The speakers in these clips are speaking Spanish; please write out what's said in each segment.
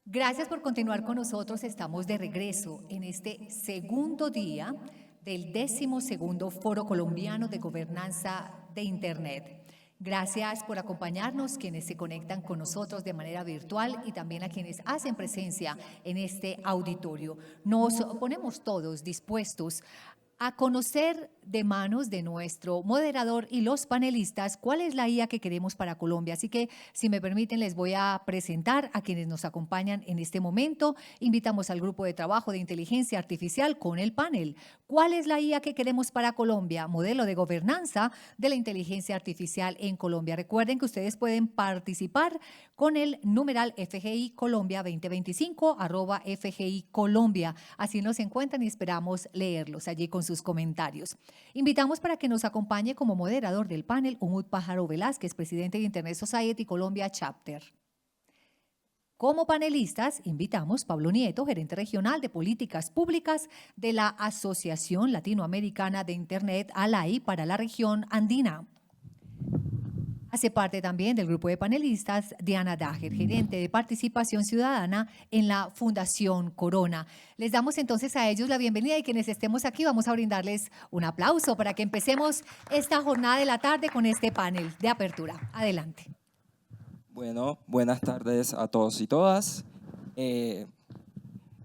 Gracias por continuar con nosotros. Estamos de regreso en este segundo día del 12º Foro Colombiano de Gobernanza de Internet. Gracias por acompañarnos, quienes se conectan con nosotros de manera virtual y también a quienes hacen presencia en este auditorio. Nos ponemos todos dispuestos a conocer de manos de nuestro moderador y los panelistas cuál es la IA que queremos para Colombia. Así que, si me permiten, les voy a presentar a quienes nos acompañan en este momento. Invitamos al grupo de trabajo de inteligencia artificial con el panel. ¿Cuál es la IA que queremos para Colombia? Modelo de gobernanza de la inteligencia artificial en Colombia. Recuerden que ustedes pueden participar con el numeral FGI Colombia 2025, @FGI Colombia. Así nos encuentran y esperamos leerlos allí con sus comentarios. Invitamos para que nos acompañe como moderador del panel Umut Pájaro Velázquez, presidente de Internet Society Colombia Chapter. Como panelistas, invitamos a Pablo Nieto, gerente regional de políticas públicas de la Asociación Latinoamericana de Internet, ALAI, para la región andina. Hace parte también del grupo de panelistas Diana Dager, gerente de participación ciudadana en la Fundación Corona. Les damos entonces a ellos la bienvenida y quienes estemos aquí vamos a brindarles un aplauso para que empecemos esta jornada de la tarde con este panel de apertura. Adelante. Bueno, buenas tardes a todos y todas.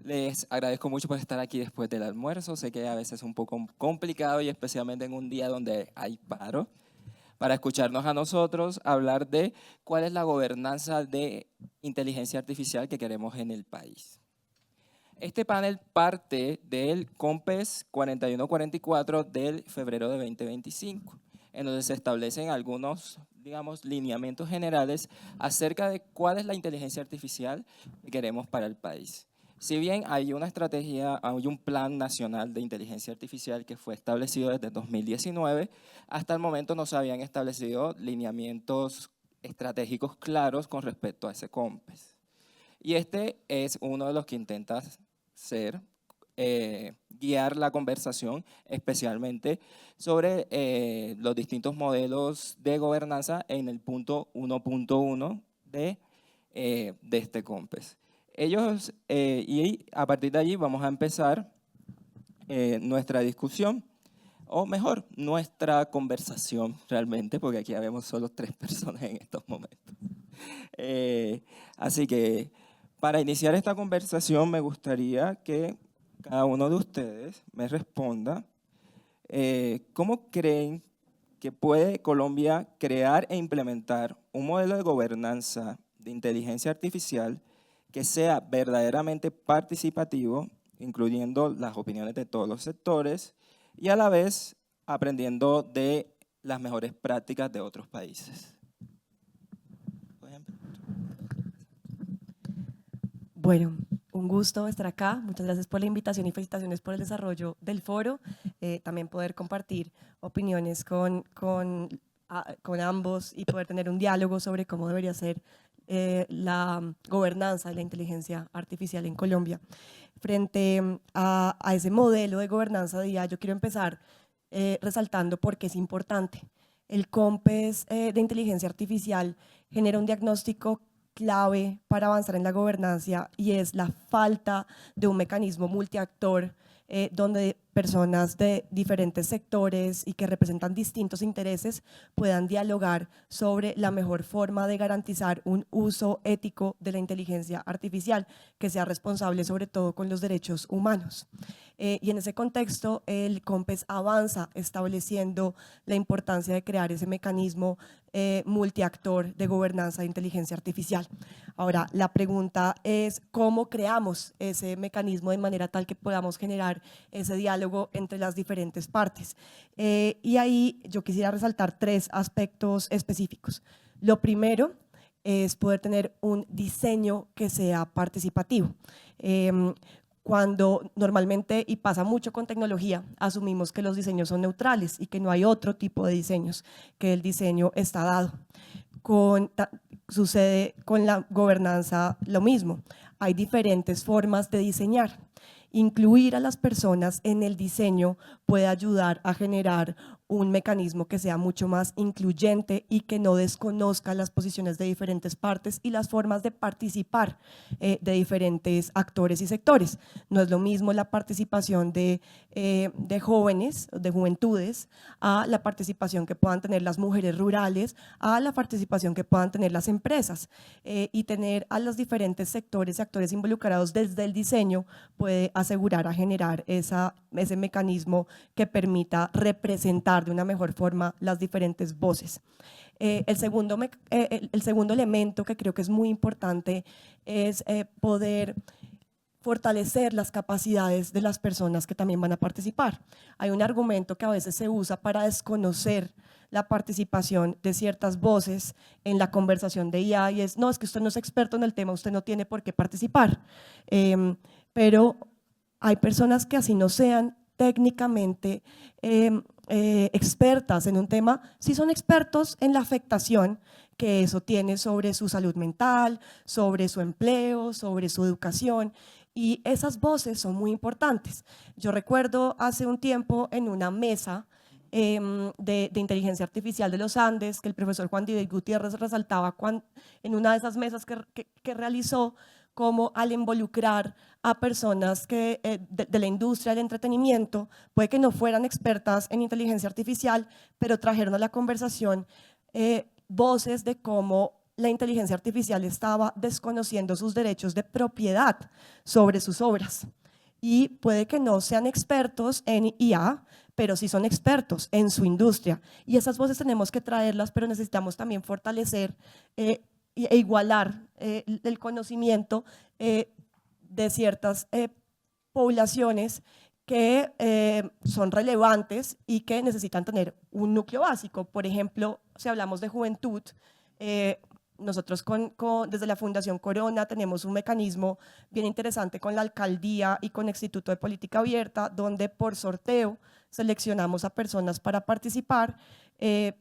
Les agradezco mucho por estar aquí después del almuerzo. Sé que a veces es un poco complicado y especialmente en un día donde hay paro, para escucharnos a nosotros hablar de cuál es la gobernanza de inteligencia artificial que queremos en el país. Este panel parte del COMPES 4144 del febrero de 2025, en donde se establecen algunos, digamos, lineamientos generales acerca de cuál es la inteligencia artificial que queremos para el país. Si bien hay una estrategia, hay un plan nacional de inteligencia artificial que fue establecido desde 2019, hasta el momento no se habían establecido lineamientos estratégicos claros con respecto a ese COMPES. Y este es uno de los que intenta ser, guiar la conversación, especialmente sobre los distintos modelos de gobernanza en el punto 1.1 de este COMPES. Y a partir de allí vamos a empezar nuestra discusión, o mejor, nuestra conversación realmente, porque aquí habemos solo 3 personas en estos momentos. Así que para iniciar esta conversación me gustaría que cada uno de ustedes me responda cómo creen que puede Colombia crear e implementar un modelo de gobernanza de inteligencia artificial que sea verdaderamente participativo, incluyendo las opiniones de todos los sectores y a la vez aprendiendo de las mejores prácticas de otros países. Bueno, un gusto estar acá. Muchas gracias por la invitación y felicitaciones por el desarrollo del foro. También poder compartir opiniones con ambos y poder tener un diálogo sobre cómo debería ser la gobernanza de la inteligencia artificial en Colombia. Frente a ese modelo de gobernanza de IA, yo quiero empezar resaltando por qué es importante. El COMPES de inteligencia artificial genera un diagnóstico clave para avanzar en la gobernanza y es la falta de un mecanismo multiactor donde personas de diferentes sectores y que representan distintos intereses puedan dialogar sobre la mejor forma de garantizar un uso ético de la inteligencia artificial que sea responsable sobre todo con los derechos humanos. Y en ese contexto el COMPES avanza estableciendo la importancia de crear ese mecanismo multiactor de gobernanza de inteligencia artificial. Ahora, la pregunta es cómo creamos ese mecanismo de manera tal que podamos generar ese diálogo entre las diferentes partes. Y ahí yo quisiera resaltar 3 aspectos específicos. Lo primero es poder tener un diseño que sea participativo. Cuando normalmente, y pasa mucho con tecnología, asumimos que los diseños son neutrales y que no hay otro tipo de diseños, que el diseño está dado. Sucede con la gobernanza lo mismo. Hay diferentes formas de diseñar. Incluir a las personas en el diseño puede ayudar a generar un mecanismo que sea mucho más incluyente y que no desconozca las posiciones de diferentes partes y las formas de participar de diferentes actores y sectores. No es lo mismo la participación de jóvenes, de juventudes, a la participación que puedan tener las mujeres rurales, a la participación que puedan tener las empresas, y tener a los diferentes sectores y actores involucrados desde el diseño puede asegurar a generar ese mecanismo que permita representar de una mejor forma las diferentes voces. El segundo elemento que creo que es muy importante es poder fortalecer las capacidades de las personas que también van a participar. Hay un argumento que a veces se usa para desconocer la participación de ciertas voces en la conversación de IA y es, no, es que usted no es experto en el tema, usted no tiene por qué participar. Pero hay personas que así no sean técnicamente expertas en un tema, sí son expertos en la afectación que eso tiene sobre su salud mental, sobre su empleo, sobre su educación, y esas voces son muy importantes. Yo recuerdo hace un tiempo en una mesa de inteligencia artificial de los Andes, que el profesor Juan David Gutiérrez resaltaba en una de esas mesas que realizó, como al involucrar a personas de la industria del entretenimiento, puede que no fueran expertas en inteligencia artificial, pero trajeron a la conversación voces de cómo la inteligencia artificial estaba desconociendo sus derechos de propiedad sobre sus obras. Y puede que no sean expertos en IA, pero sí son expertos en su industria. Y esas voces tenemos que traerlas, pero necesitamos también fortalecer e igualar el conocimiento de ciertas poblaciones que son relevantes y que necesitan tener un núcleo básico. Por ejemplo, si hablamos de juventud, nosotros desde la Fundación Corona tenemos un mecanismo bien interesante con la alcaldía y con el Instituto de Política Abierta, donde por sorteo seleccionamos a personas para participar que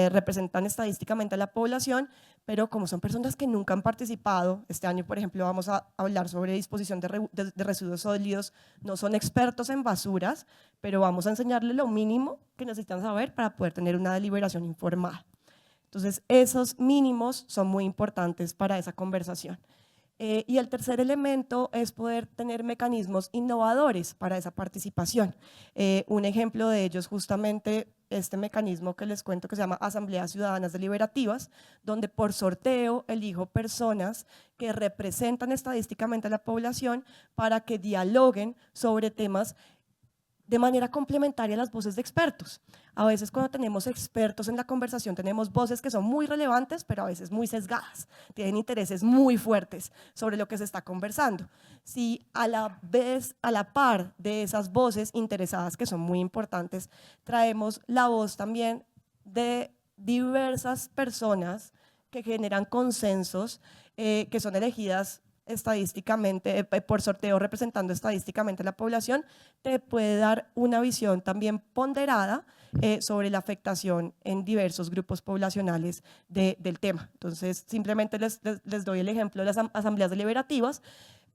representan estadísticamente a la población, pero como son personas que nunca han participado, este año, por ejemplo, vamos a hablar sobre disposición de residuos sólidos, no son expertos en basuras, pero vamos a enseñarles lo mínimo que necesitan saber para poder tener una deliberación informada. Entonces, esos mínimos son muy importantes para esa conversación. Y el tercer elemento es poder tener mecanismos innovadores para esa participación. Un ejemplo de ellos justamente este mecanismo que les cuento que se llama Asambleas Ciudadanas Deliberativas, donde por sorteo elijo personas que representan estadísticamente a la población para que dialoguen sobre temas de manera complementaria a las voces de expertos. A veces cuando tenemos expertos en la conversación tenemos voces que son muy relevantes, pero a veces muy sesgadas, tienen intereses muy fuertes sobre lo que se está conversando. Si a la par de esas voces interesadas, que son muy importantes, traemos la voz también de diversas personas que generan consensos, que son elegidas estadísticamente, por sorteo representando estadísticamente a la población, te puede dar una visión también ponderada sobre la afectación en diversos grupos poblacionales del tema. Entonces, simplemente les doy el ejemplo de las asambleas deliberativas,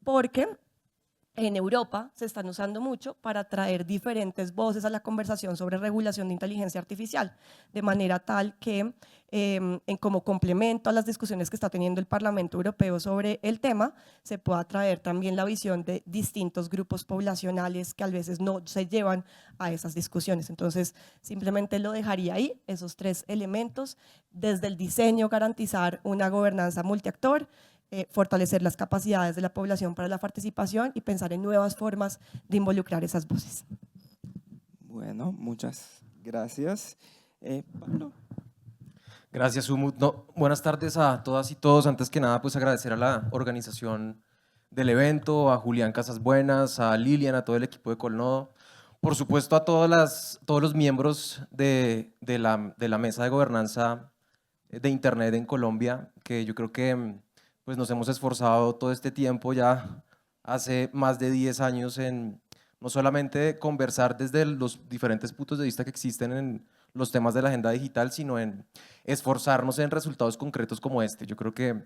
porque en Europa se están usando mucho para traer diferentes voces a la conversación sobre regulación de inteligencia artificial, de manera tal que como complemento a las discusiones que está teniendo el Parlamento Europeo sobre el tema, se pueda traer también la visión de distintos grupos poblacionales que a veces no se llevan a esas discusiones. Entonces, simplemente lo dejaría ahí, esos tres elementos: desde el diseño garantizar una gobernanza multiactor, fortalecer las capacidades de la población para la participación y pensar en nuevas formas de involucrar esas voces. Bueno, muchas gracias. Pablo. Gracias, Umut. No, buenas tardes a todas y todos. Antes que nada, pues agradecer a la organización del evento, a Julián Casasbuenas, a Lilian, a todo el equipo de Colnodo, por supuesto a todos los miembros de la mesa de gobernanza de Internet en Colombia, que yo creo que pues nos hemos esforzado todo este tiempo, ya hace más de 10 años, en no solamente conversar desde los diferentes puntos de vista que existen en los temas de la agenda digital, sino en esforzarnos en resultados concretos como este. Yo creo que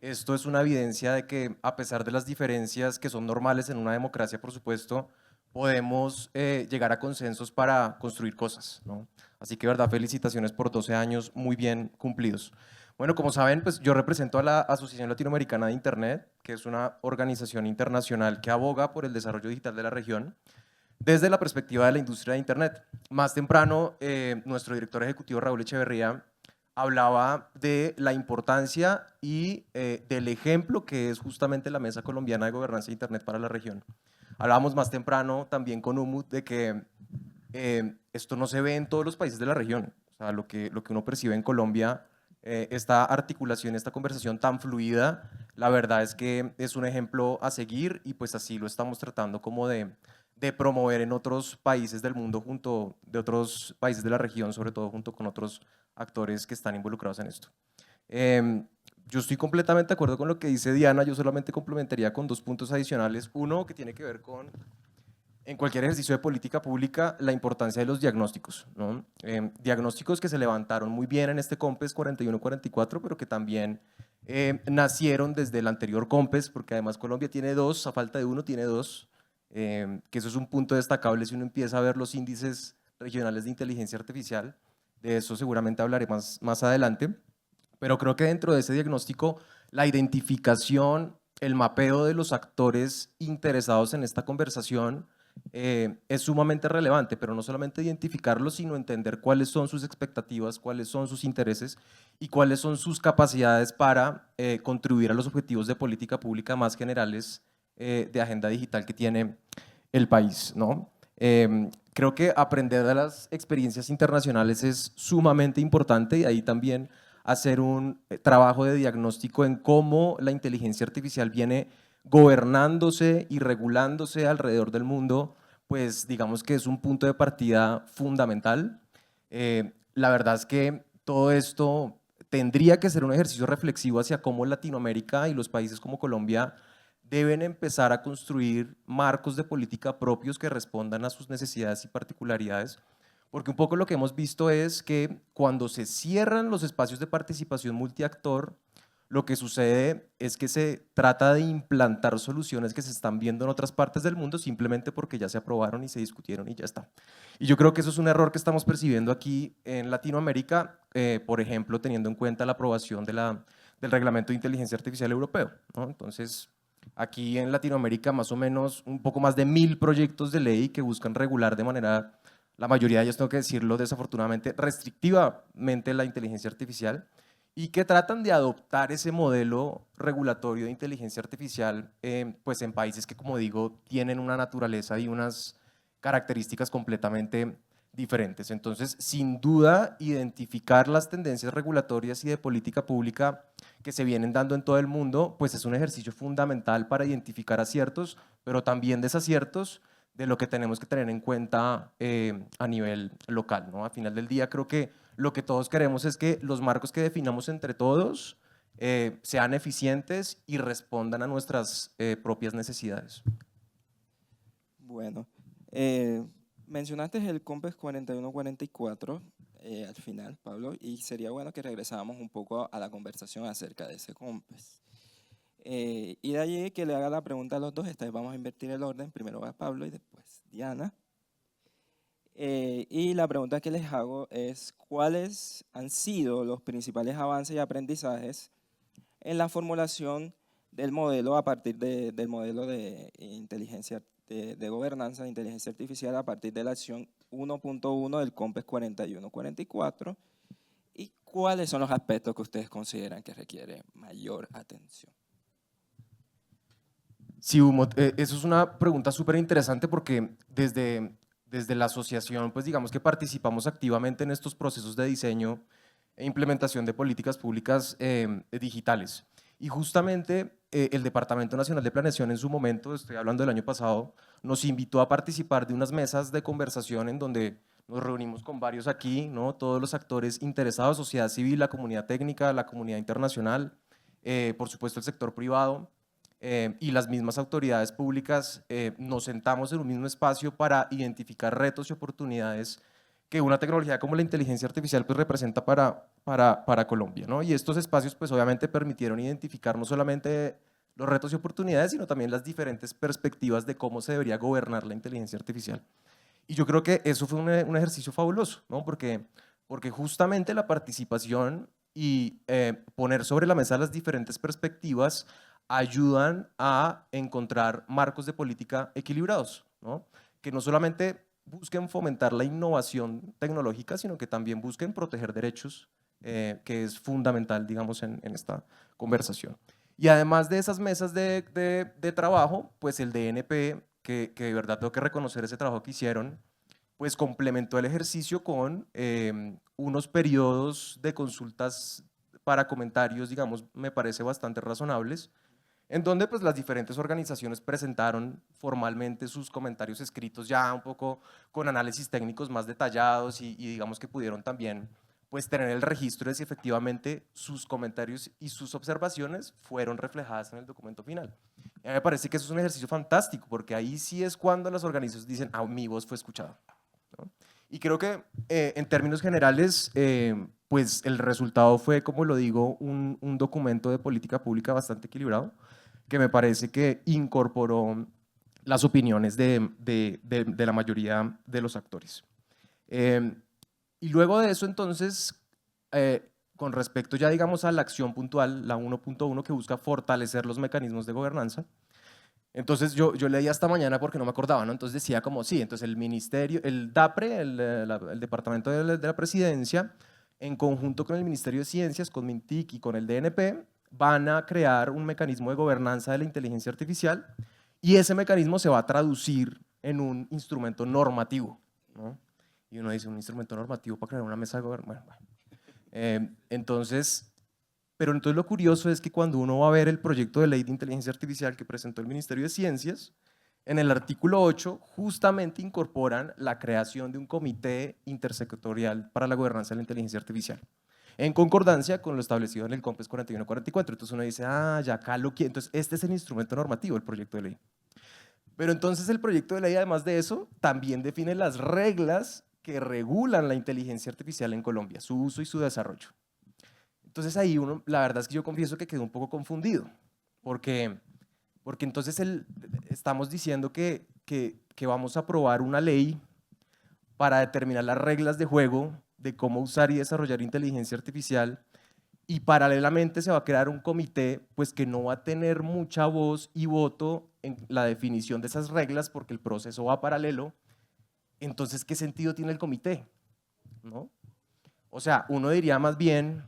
esto es una evidencia de que, a pesar de las diferencias que son normales en una democracia, por supuesto, podemos llegar a consensos para construir cosas, ¿no? Así que, verdad, felicitaciones por 12 años muy bien cumplidos. Bueno, como saben, pues yo represento a la Asociación Latinoamericana de Internet, que es una organización internacional que aboga por el desarrollo digital de la región desde la perspectiva de la industria de Internet. Más temprano, nuestro director ejecutivo Raúl Echeverría hablaba de la importancia y del ejemplo que es justamente la Mesa Colombiana de Gobernanza de Internet para la región. Hablábamos más temprano también con Umut de que esto no se ve en todos los países de la región. O sea, lo que uno percibe en Colombia, esta articulación, esta conversación tan fluida, la verdad es que es un ejemplo a seguir y pues así lo estamos tratando como de promover en otros países del mundo, de otros países de la región, sobre todo junto con otros actores que están involucrados en esto. Yo estoy completamente de acuerdo con lo que dice Diana, yo solamente complementaría con 2 puntos adicionales. Uno, que tiene que ver con, en cualquier ejercicio de política pública, la importancia de los diagnósticos, ¿no? Diagnósticos que se levantaron muy bien en este COMPES 41-44, pero que también nacieron desde el anterior COMPES, porque además Colombia tiene 2, a falta de uno tiene 2, que eso es un punto destacable si uno empieza a ver los índices regionales de inteligencia artificial. De eso seguramente hablaré más adelante, pero creo que dentro de ese diagnóstico la identificación, el mapeo de los actores interesados en esta conversación es sumamente relevante, pero no solamente identificarlos, sino entender cuáles son sus expectativas, cuáles son sus intereses y cuáles son sus capacidades para contribuir a los objetivos de política pública más generales de agenda digital que tiene el país, ¿no? Creo que aprender de las experiencias internacionales es sumamente importante y ahí también hacer un trabajo de diagnóstico en cómo la inteligencia artificial viene gobernándose y regulándose alrededor del mundo, pues digamos que es un punto de partida fundamental. La verdad es que todo esto tendría que ser un ejercicio reflexivo hacia cómo Latinoamérica y los países como Colombia deben empezar a construir marcos de política propios que respondan a sus necesidades y particularidades, porque un poco lo que hemos visto es que cuando se cierran los espacios de participación multiactor, lo que sucede es que se trata de implantar soluciones que se están viendo en otras partes del mundo simplemente porque ya se aprobaron y se discutieron y ya está. Y yo creo que eso es un error que estamos percibiendo aquí en Latinoamérica, por ejemplo, teniendo en cuenta la aprobación del Reglamento de Inteligencia Artificial Europeo, ¿no? Entonces, aquí en Latinoamérica más o menos un poco más de 1000 proyectos de ley que buscan regular de manera, la mayoría de ellos tengo que decirlo desafortunadamente, restrictivamente la inteligencia artificial y que tratan de adoptar ese modelo regulatorio de inteligencia artificial pues en países que, como digo, tienen una naturaleza y unas características completamente diferentes. Entonces, sin duda, identificar las tendencias regulatorias y de política pública que se vienen dando en todo el mundo, pues es un ejercicio fundamental para identificar aciertos, pero también desaciertos de lo que tenemos que tener en cuenta a nivel local, ¿no? Al final del día creo que lo que todos queremos es que los marcos que definamos entre todos sean eficientes y respondan a nuestras propias necesidades. Bueno, mencionaste el COMPES 41-44 al final, Pablo, y sería bueno que regresáramos un poco a la conversación acerca de ese COMPES. Y de allí que le haga la pregunta a los dos, esta vez vamos a invertir el orden, primero va Pablo y después Diana. Y la pregunta que les hago es, ¿cuáles han sido los principales avances y aprendizajes en la formulación del modelo a partir del modelo de inteligencia de gobernanza de inteligencia artificial a partir de la acción 1.1 del COMPES 41-44? ¿Y cuáles son los aspectos que ustedes consideran que requieren mayor atención? Sí, Humo, eso es una pregunta súper interesante porque desde la asociación, pues digamos que participamos activamente en estos procesos de diseño e implementación de políticas públicas digitales. Y justamente el Departamento Nacional de Planeación en su momento, estoy hablando del año pasado, nos invitó a participar de unas mesas de conversación en donde nos reunimos con varios aquí, ¿no? Todos los actores interesados, sociedad civil, la comunidad técnica, la comunidad internacional, por supuesto el sector privado, y las mismas autoridades públicas nos sentamos en un mismo espacio para identificar retos y oportunidades que una tecnología como la inteligencia artificial pues representa para Colombia, ¿no? Y estos espacios pues obviamente permitieron identificar no solamente los retos y oportunidades, sino también las diferentes perspectivas de cómo se debería gobernar la inteligencia artificial. Y yo creo que eso fue un ejercicio fabuloso, ¿no? Porque justamente la participación y poner sobre la mesa las diferentes perspectivas ayudan a encontrar marcos de política equilibrados, ¿no? Que no solamente busquen fomentar la innovación tecnológica, sino que también busquen proteger derechos, que es fundamental, digamos, en esta conversación. Y además de esas mesas de trabajo, pues el DNP, que de verdad tengo que reconocer ese trabajo que hicieron, pues complementó el ejercicio con unos periodos de consultas para comentarios, digamos, me parece bastante razonables, en donde pues las diferentes organizaciones presentaron formalmente sus comentarios escritos ya un poco con análisis técnicos más detallados y digamos que pudieron también pues tener el registro de si efectivamente sus comentarios y sus observaciones fueron reflejadas en el documento final. Y a mí me parece que eso es un ejercicio fantástico, porque ahí sí es cuando las organizaciones dicen, ah, mi voz fue escuchada, ¿no? Y creo que en términos generales, pues el resultado fue, como lo digo, un documento de política pública bastante equilibrado, que me parece que incorporó las opiniones de la mayoría de los actores. Y luego de eso, entonces, con respecto ya, digamos, a la acción puntual, la 1.1, que busca fortalecer los mecanismos de gobernanza, entonces yo leí esta mañana porque no me acordaba, ¿no? Entonces decía como, sí, entonces el ministerio, el DAPRE, el Departamento de la Presidencia, en conjunto con el Ministerio de Ciencias, con MINTIC y con el DNP, van a crear un mecanismo de gobernanza de la inteligencia artificial y ese mecanismo se va a traducir en un instrumento normativo, ¿no? Y uno dice, un instrumento normativo para crear una mesa de gobernanza. Bueno. Pero entonces lo curioso es que cuando uno va a ver el proyecto de ley de inteligencia artificial que presentó el Ministerio de Ciencias, en el artículo 8 justamente incorporan la creación de un comité intersectorial para la gobernanza de la inteligencia artificial, en concordancia con lo establecido en el COMPES 4144. Entonces uno dice, ah, ya acá lo quiero. Entonces este es el instrumento normativo, el proyecto de ley. Pero entonces el proyecto de ley, además de eso, también define las reglas que regulan la inteligencia artificial en Colombia, su uso y su desarrollo. Entonces ahí uno, la verdad es que yo confieso que quedé un poco confundido, porque entonces estamos diciendo que vamos a aprobar una ley para determinar las reglas de juego de cómo usar y desarrollar inteligencia artificial, y paralelamente se va a crear un comité pues que no va a tener mucha voz y voto en la definición de esas reglas porque el proceso va paralelo. Entonces, ¿qué sentido tiene el comité? ¿No? O sea, uno diría más bien,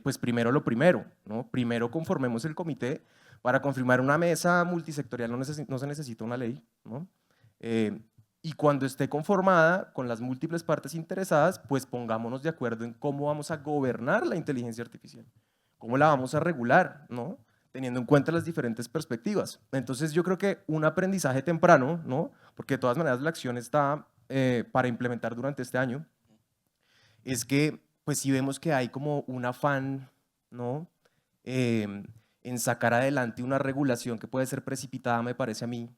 pues primero lo primero, ¿no? Primero conformemos el comité. Para confirmar una mesa multisectorial no se necesita una ley, ¿no? Y cuando esté conformada con las múltiples partes interesadas, pues pongámonos de acuerdo en cómo vamos a gobernar la inteligencia artificial, cómo la vamos a regular, ¿no? Teniendo en cuenta las diferentes perspectivas. Entonces yo creo que un aprendizaje temprano, ¿no? Porque de todas maneras la acción está para implementar durante este año, es que pues sí vemos que hay como un afán, ¿no? En sacar adelante una regulación que puede ser precipitada, me parece a mí,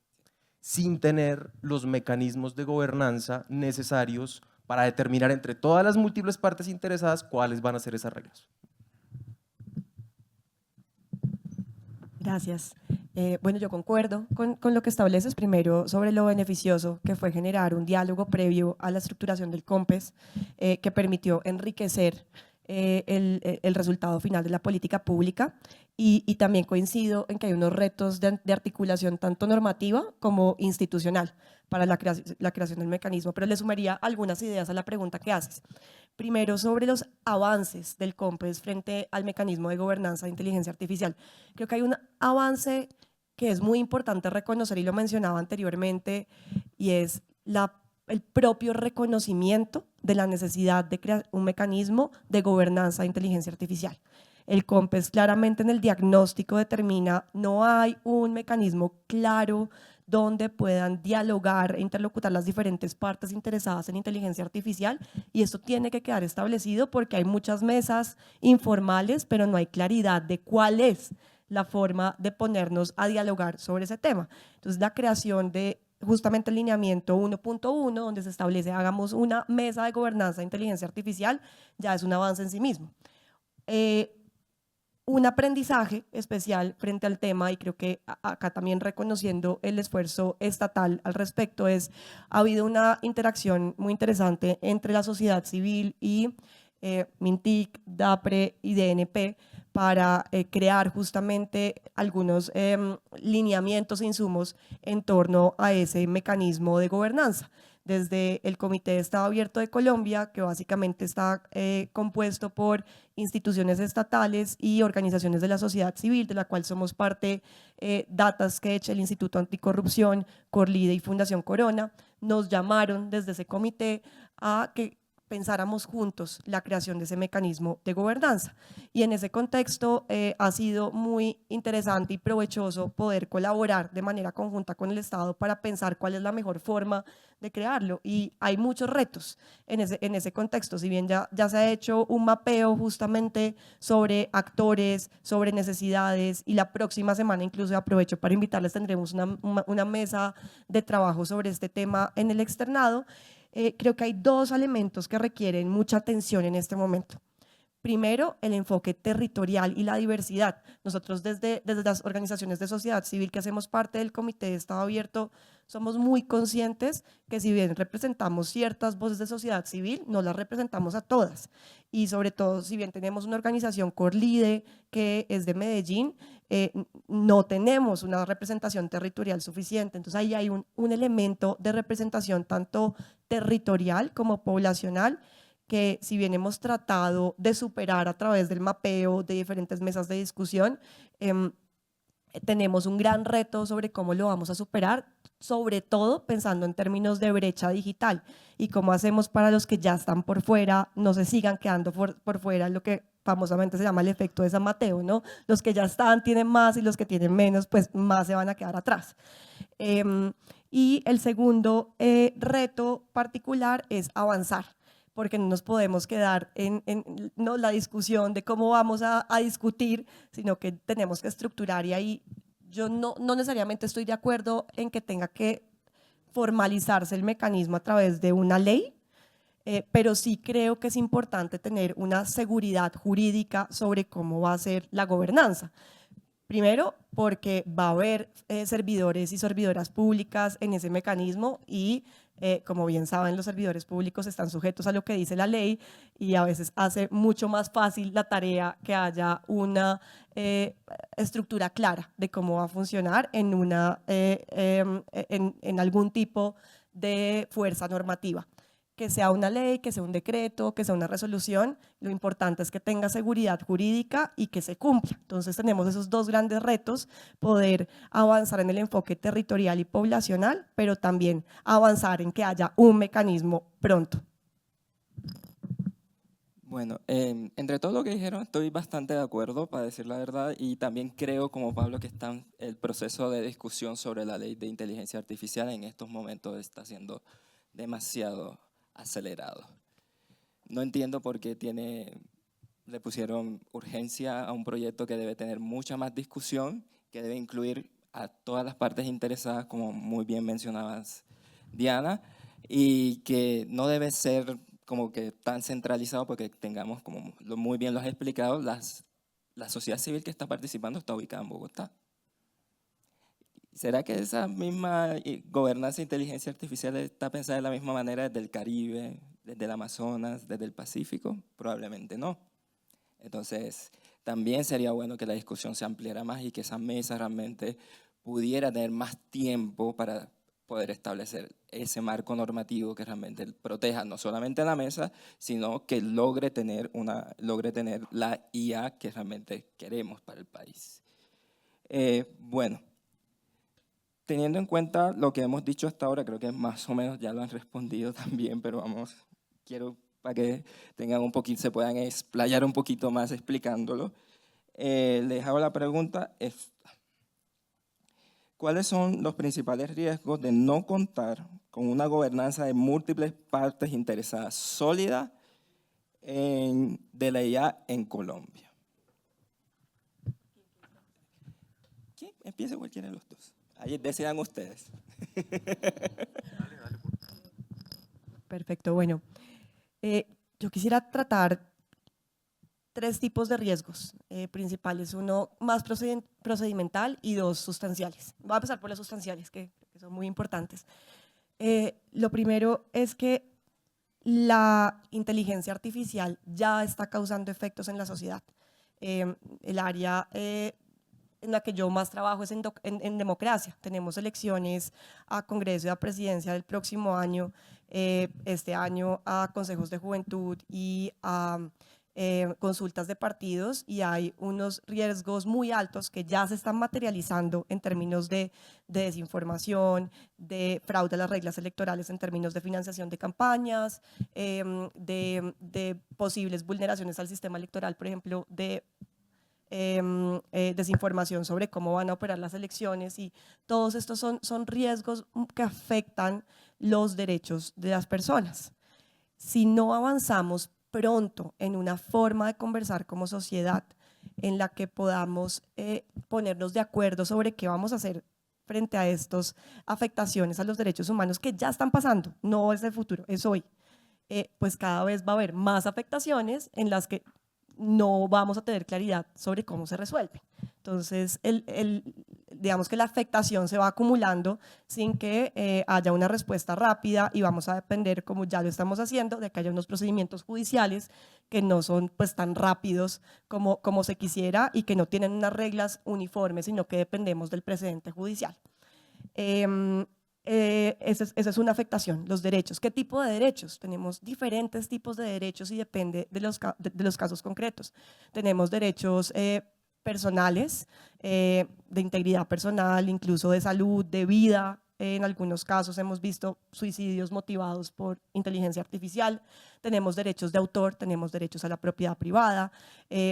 sin tener los mecanismos de gobernanza necesarios para determinar entre todas las múltiples partes interesadas cuáles van a ser esas reglas. Gracias. Bueno, yo concuerdo con lo que estableces, primero sobre lo beneficioso que fue generar un diálogo previo a la estructuración del COMPES, que permitió enriquecer el resultado final de la política pública, y también coincido en que hay unos retos de articulación tanto normativa como institucional para la creación del mecanismo, pero le sumaría algunas ideas a la pregunta que haces. Primero, sobre los avances del COMPES frente al mecanismo de gobernanza de inteligencia artificial. Creo que hay un avance que es muy importante reconocer, y lo mencionaba anteriormente, y es el propio reconocimiento de la necesidad de crear un mecanismo de gobernanza de inteligencia artificial. El COMPES claramente en el diagnóstico determina no hay un mecanismo claro donde puedan dialogar e interlocutar las diferentes partes interesadas en inteligencia artificial, y esto tiene que quedar establecido porque hay muchas mesas informales, pero no hay claridad de cuál es la forma de ponernos a dialogar sobre ese tema. Entonces, la creación de justamente el lineamiento 1.1, donde se establece hagamos una mesa de gobernanza de inteligencia artificial, ya es un avance en sí mismo. un aprendizaje especial frente al tema, y creo que acá también reconociendo el esfuerzo estatal al respecto, ha habido una interacción muy interesante entre la sociedad civil y MINTIC, DAPRE y DNP para crear justamente algunos lineamientos e insumos en torno a ese mecanismo de gobernanza. Desde el Comité de Estado Abierto de Colombia, que básicamente está compuesto por instituciones estatales y organizaciones de la sociedad civil, de la cual somos parte DataSketch, el Instituto Anticorrupción, Corlide y Fundación Corona, nos llamaron desde ese comité a que pensáramos juntos la creación de ese mecanismo de gobernanza. Y en ese contexto ha sido muy interesante y provechoso poder colaborar de manera conjunta con el Estado para pensar cuál es la mejor forma de crearlo. Y hay muchos retos en ese contexto. Si bien ya se ha hecho un mapeo justamente sobre actores, sobre necesidades, y la próxima semana incluso aprovecho para invitarles, tendremos una mesa de trabajo sobre este tema en el externado. Creo que hay dos elementos que requieren mucha atención en este momento. Primero, el enfoque territorial y la diversidad. Nosotros desde las organizaciones de sociedad civil que hacemos parte del Comité de Estado Abierto somos muy conscientes que si bien representamos ciertas voces de sociedad civil, no las representamos a todas. Y sobre todo, si bien tenemos una organización Corlide que es de Medellín, no tenemos una representación territorial suficiente. Entonces ahí hay un elemento de representación tanto territorial como poblacional, que si bien hemos tratado de superar a través del mapeo de diferentes mesas de discusión, tenemos un gran reto sobre cómo lo vamos a superar, sobre todo pensando en términos de brecha digital y cómo hacemos para los que ya están por fuera no se sigan quedando por fuera, lo que famosamente se llama el efecto de San Mateo, ¿no? Los que ya están tienen más y los que tienen menos, pues más se van a quedar atrás. Y el segundo reto particular es avanzar, porque no nos podemos quedar en ¿no? la discusión de cómo vamos a discutir, sino que tenemos que estructurar, y ahí yo no necesariamente estoy de acuerdo en que tenga que formalizarse el mecanismo a través de una ley, pero sí creo que es importante tener una seguridad jurídica sobre cómo va a ser la gobernanza. Primero, porque va a haber servidores y servidoras públicas en ese mecanismo y, como bien saben, los servidores públicos están sujetos a lo que dice la ley, y a veces hace mucho más fácil la tarea que haya una estructura clara de cómo va a funcionar en algún tipo de fuerza normativa. Que sea una ley, que sea un decreto, que sea una resolución, lo importante es que tenga seguridad jurídica y que se cumpla. Entonces tenemos esos dos grandes retos: poder avanzar en el enfoque territorial y poblacional, pero también avanzar en que haya un mecanismo pronto. Bueno, entre todo lo que dijeron estoy bastante de acuerdo, para decir la verdad, y también creo, como Pablo, que el proceso de discusión sobre la ley de inteligencia artificial en estos momentos está siendo demasiado acelerado. No entiendo por qué le pusieron urgencia a un proyecto que debe tener mucha más discusión, que debe incluir a todas las partes interesadas, como muy bien mencionabas, Diana, y que no debe ser como que tan centralizado, porque tengamos, como muy bien lo has explicado, la sociedad civil que está participando está ubicada en Bogotá. ¿Será que esa misma gobernanza e inteligencia artificial está pensada de la misma manera desde el Caribe, desde el Amazonas, desde el Pacífico? Probablemente no. Entonces, también sería bueno que la discusión se ampliara más y que esa mesa realmente pudiera tener más tiempo para poder establecer ese marco normativo que realmente proteja no solamente la mesa, sino que logre tener la IA que realmente queremos para el país. Bueno. Teniendo en cuenta lo que hemos dicho hasta ahora, creo que más o menos ya lo han respondido también, pero quiero para que se puedan explayar un poquito más explicándolo. Les hago la pregunta: ¿cuáles son los principales riesgos de no contar con una gobernanza de múltiples partes interesadas sólida de la IA en Colombia? ¿Quién? Empieza cualquiera de los dos. Ahí decidan ustedes. Perfecto, bueno. Yo quisiera tratar tres tipos de riesgos principales, uno más procedimental y dos sustanciales. Voy a empezar por los sustanciales, que son muy importantes. Lo primero es que la inteligencia artificial ya está causando efectos en la sociedad. El área en la que yo más trabajo es en democracia. Tenemos elecciones a Congreso y a Presidencia del próximo año, este año a consejos de juventud y a consultas de partidos, y hay unos riesgos muy altos que ya se están materializando en términos de desinformación, de fraude a las reglas electorales en términos de financiación de campañas, de posibles vulneraciones al sistema electoral, por ejemplo, de desinformación sobre cómo van a operar las elecciones, y todos estos son riesgos que afectan los derechos de las personas. Si no avanzamos pronto en una forma de conversar como sociedad en la que podamos ponernos de acuerdo sobre qué vamos a hacer frente a estas afectaciones a los derechos humanos que ya están pasando, no es el futuro, es hoy, pues cada vez va a haber más afectaciones en las que no vamos a tener claridad sobre cómo se resuelve. Entonces, digamos que la afectación se va acumulando sin que haya una respuesta rápida, y vamos a depender, como ya lo estamos haciendo, de que haya unos procedimientos judiciales que no son pues tan rápidos como se quisiera y que no tienen unas reglas uniformes, sino que dependemos del precedente judicial. Esa es una afectación, los derechos. ¿Qué tipo de derechos? Tenemos diferentes tipos de derechos y depende de los casos concretos. Tenemos derechos personales, de integridad personal, incluso de salud, de vida. En algunos casos hemos visto suicidios motivados por inteligencia artificial. Tenemos derechos de autor, tenemos derechos a la propiedad privada,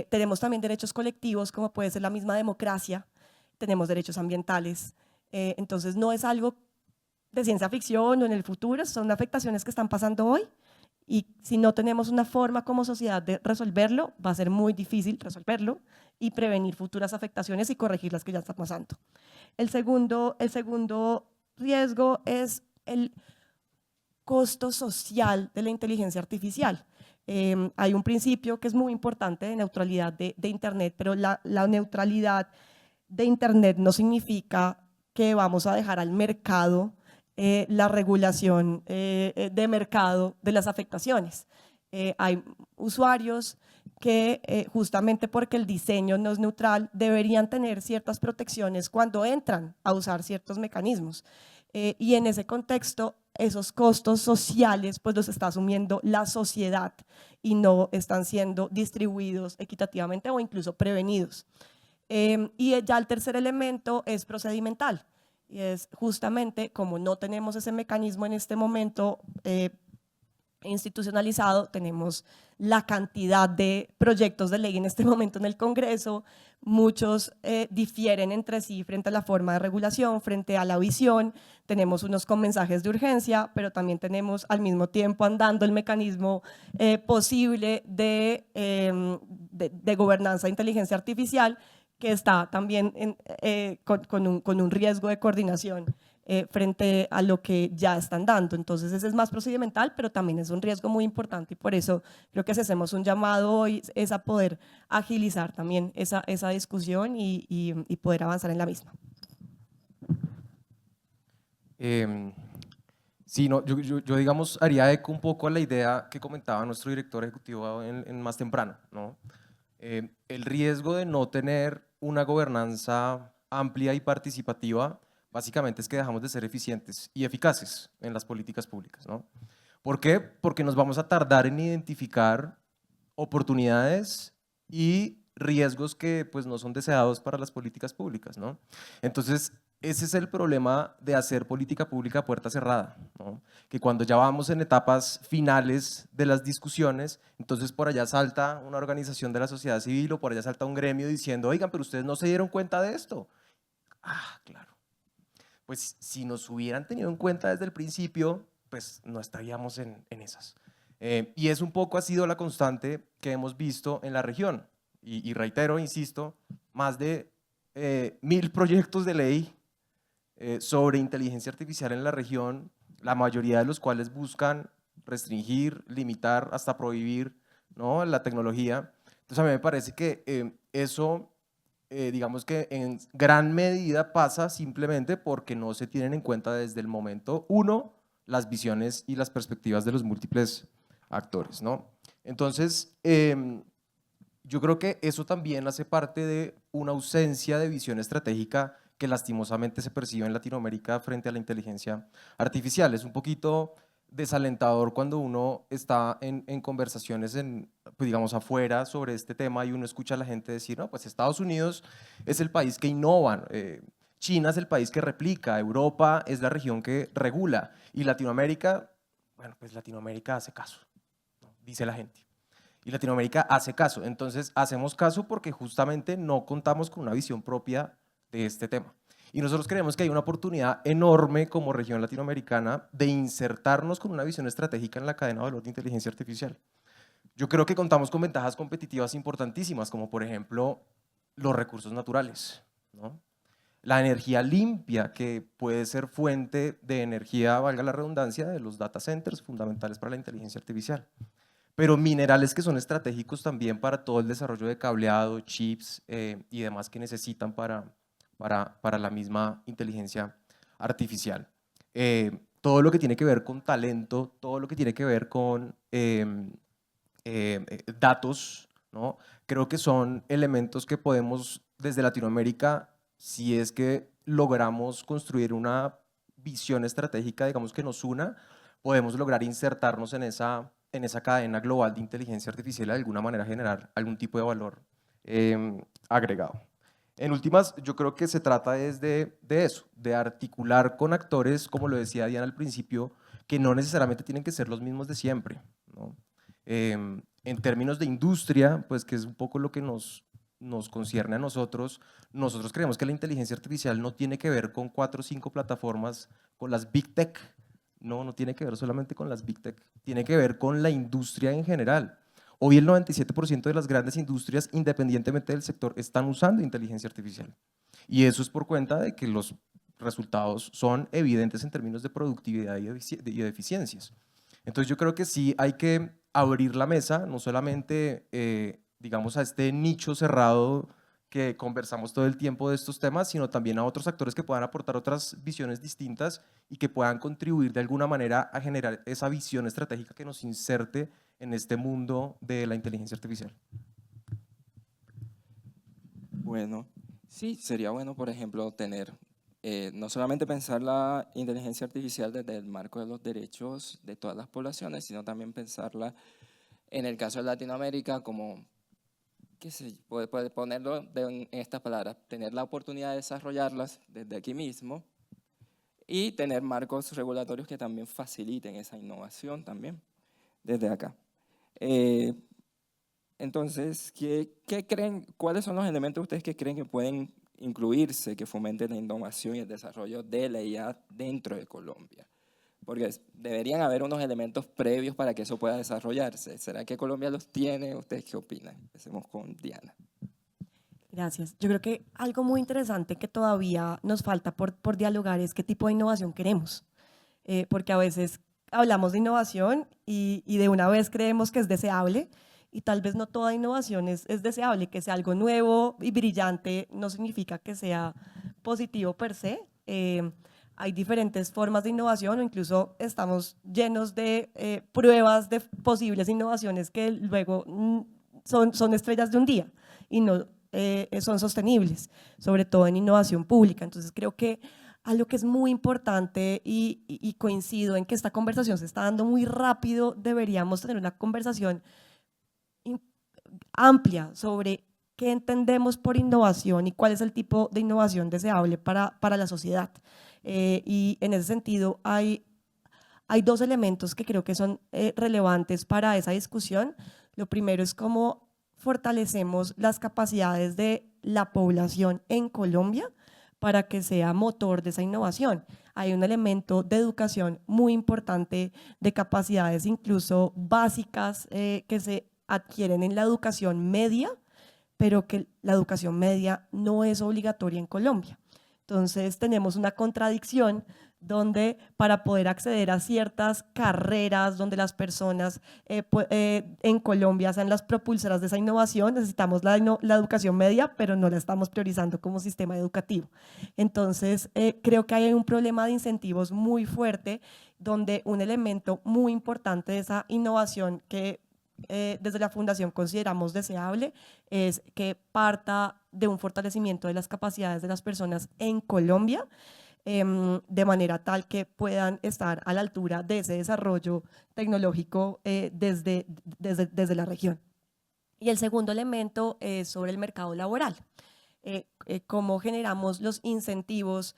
tenemos también derechos colectivos, como puede ser la misma democracia, tenemos derechos ambientales. Entonces no es algo de ciencia ficción o en el futuro, son afectaciones que están pasando hoy, y si no tenemos una forma como sociedad de resolverlo, va a ser muy difícil resolverlo y prevenir futuras afectaciones y corregir las que ya están pasando. El segundo riesgo es el costo social de la inteligencia artificial. Hay un principio que es muy importante de neutralidad de Internet, pero la neutralidad de Internet no significa que vamos a dejar al mercado la regulación de mercado de las afectaciones. Hay usuarios que justamente porque el diseño no es neutral deberían tener ciertas protecciones cuando entran a usar ciertos mecanismos, y en ese contexto esos costos sociales pues los está asumiendo la sociedad y no están siendo distribuidos equitativamente o incluso prevenidos. Y ya el tercer elemento es procedimental. Y es justamente como no tenemos ese mecanismo en este momento institucionalizado, tenemos la cantidad de proyectos de ley en este momento en el Congreso, muchos difieren entre sí frente a la forma de regulación, frente a la visión, tenemos unos con mensajes de urgencia, pero también tenemos al mismo tiempo andando el mecanismo posible de gobernanza de inteligencia artificial, que está también con un riesgo de coordinación frente a lo que ya están dando. Entonces ese es más procedimental, pero también es un riesgo muy importante, y por eso creo que si hacemos un llamado hoy es a poder agilizar también esa discusión y poder avanzar en la misma. Sí, no, yo digamos haría eco un poco a la idea que comentaba nuestro director ejecutivo en más temprano, ¿no? El riesgo de no tener una gobernanza amplia y participativa básicamente es que dejamos de ser eficientes y eficaces en las políticas públicas, ¿no? ¿Por qué? Porque nos vamos a tardar en identificar oportunidades y riesgos que pues no son deseados para las políticas públicas, ¿no? Entonces, ese es el problema de hacer política pública a puerta cerrada, ¿no? Que cuando ya vamos en etapas finales de las discusiones, entonces por allá salta una organización de la sociedad civil o por allá salta un gremio diciendo, oigan, pero ustedes no se dieron cuenta de esto. Ah, claro. Pues si nos hubieran tenido en cuenta desde el principio, pues no estaríamos en esas. Y es un poco ha sido la constante que hemos visto en la región. Y reitero, insisto, más de 1000 proyectos de ley sobre inteligencia artificial en la región, la mayoría de los cuales buscan restringir, limitar, hasta prohibir, ¿no?, la tecnología. Entonces a mí me parece que eso, digamos que en gran medida pasa simplemente porque no se tienen en cuenta desde el momento uno las visiones y las perspectivas de los múltiples actores, ¿no? Entonces, yo creo que eso también hace parte de una ausencia de visión estratégica que lastimosamente se percibe en Latinoamérica frente a la inteligencia artificial. Es un poquito desalentador cuando uno está en conversaciones, pues digamos, afuera sobre este tema y uno escucha a la gente decir, no, pues Estados Unidos es el país que innova, China es el país que replica, Europa es la región que regula y Latinoamérica, bueno, pues Latinoamérica hace caso, ¿no? Dice la gente. Y Latinoamérica hace caso. Entonces, hacemos caso porque justamente no contamos con una visión propia de este tema. Y nosotros creemos que hay una oportunidad enorme como región latinoamericana de insertarnos con una visión estratégica en la cadena de valor de inteligencia artificial. Yo creo que contamos con ventajas competitivas importantísimas, como por ejemplo los recursos naturales, ¿no? La energía limpia, que puede ser fuente de energía, valga la redundancia, de los data centers fundamentales para la inteligencia artificial. Pero minerales que son estratégicos también para todo el desarrollo de cableado, chips y demás que necesitan para la misma inteligencia artificial. Todo lo que tiene que ver con talento, todo lo que tiene que ver con datos, ¿no? Creo que son elementos que podemos desde Latinoamérica, si es que logramos construir una visión estratégica, digamos que nos una, podemos lograr insertarnos en esa cadena global de inteligencia artificial y de alguna manera generar algún tipo de valor agregado. En últimas, yo creo que se trata es de eso, de articular con actores, como lo decía Diana al principio, que no necesariamente tienen que ser los mismos de siempre, ¿no? En términos de industria, pues que es un poco lo que nos concierne a nosotros creemos que la inteligencia artificial no tiene que ver con 4 o 5 plataformas, con las Big Tech, no tiene que ver solamente con las Big Tech, tiene que ver con la industria en general. Hoy el 97% de las grandes industrias, independientemente del sector, están usando inteligencia artificial. Y eso es por cuenta de que los resultados son evidentes en términos de productividad y de eficiencias. Entonces yo creo que sí hay que abrir la mesa, no solamente, digamos, a este nicho cerrado que conversamos todo el tiempo de estos temas, sino también a otros actores que puedan aportar otras visiones distintas y que puedan contribuir de alguna manera a generar esa visión estratégica que nos inserte en este mundo de la inteligencia artificial. Bueno, sí, sería bueno, por ejemplo, tener, no solamente pensar la inteligencia artificial desde el marco de los derechos de todas las poblaciones, sino también pensarla en el caso de Latinoamérica como, qué sé, puede ponerlo en estas palabras, tener la oportunidad de desarrollarlas desde aquí mismo y tener marcos regulatorios que también faciliten esa innovación también desde acá. Entonces, ¿qué creen? ¿Cuáles son los elementos ustedes que creen que pueden incluirse, que fomenten la innovación y el desarrollo de la IA dentro de Colombia? Porque deberían haber unos elementos previos para que eso pueda desarrollarse. ¿Será que Colombia los tiene? ¿Ustedes qué opinan? Empecemos con Diana. Gracias. Yo creo que algo muy interesante que todavía nos falta por dialogar es qué tipo de innovación queremos. Porque a veces hablamos de innovación y de una vez creemos que es deseable, y tal vez no toda innovación es deseable. Que sea algo nuevo y brillante no significa que sea positivo per se. Hay diferentes formas de innovación, o incluso estamos llenos de pruebas de posibles innovaciones que luego son estrellas de un día y no son sostenibles, sobre todo en innovación pública. Entonces creo que algo que es muy importante, y coincido en que esta conversación se está dando muy rápido, deberíamos tener una conversación amplia sobre qué entendemos por innovación y cuál es el tipo de innovación deseable para la sociedad. Y en ese sentido hay 2 elementos que creo que son relevantes para esa discusión. Lo primero es cómo fortalecemos las capacidades de la población en Colombia para que sea motor de esa innovación. Hay un elemento de educación muy importante, de capacidades incluso básicas que se adquieren en la educación media, pero que la educación media no es obligatoria en Colombia. Entonces tenemos una contradicción donde para poder acceder a ciertas carreras donde las personas en Colombia sean las propulsoras de esa innovación, necesitamos la educación media, pero no la estamos priorizando como sistema educativo. Entonces creo que hay un problema de incentivos muy fuerte, donde un elemento muy importante de esa innovación que desde la Fundación consideramos deseable es que parta de un fortalecimiento de las capacidades de las personas en Colombia, de manera tal que puedan estar a la altura de ese desarrollo tecnológico desde la región. Y el segundo elemento es sobre el mercado laboral. Cómo generamos los incentivos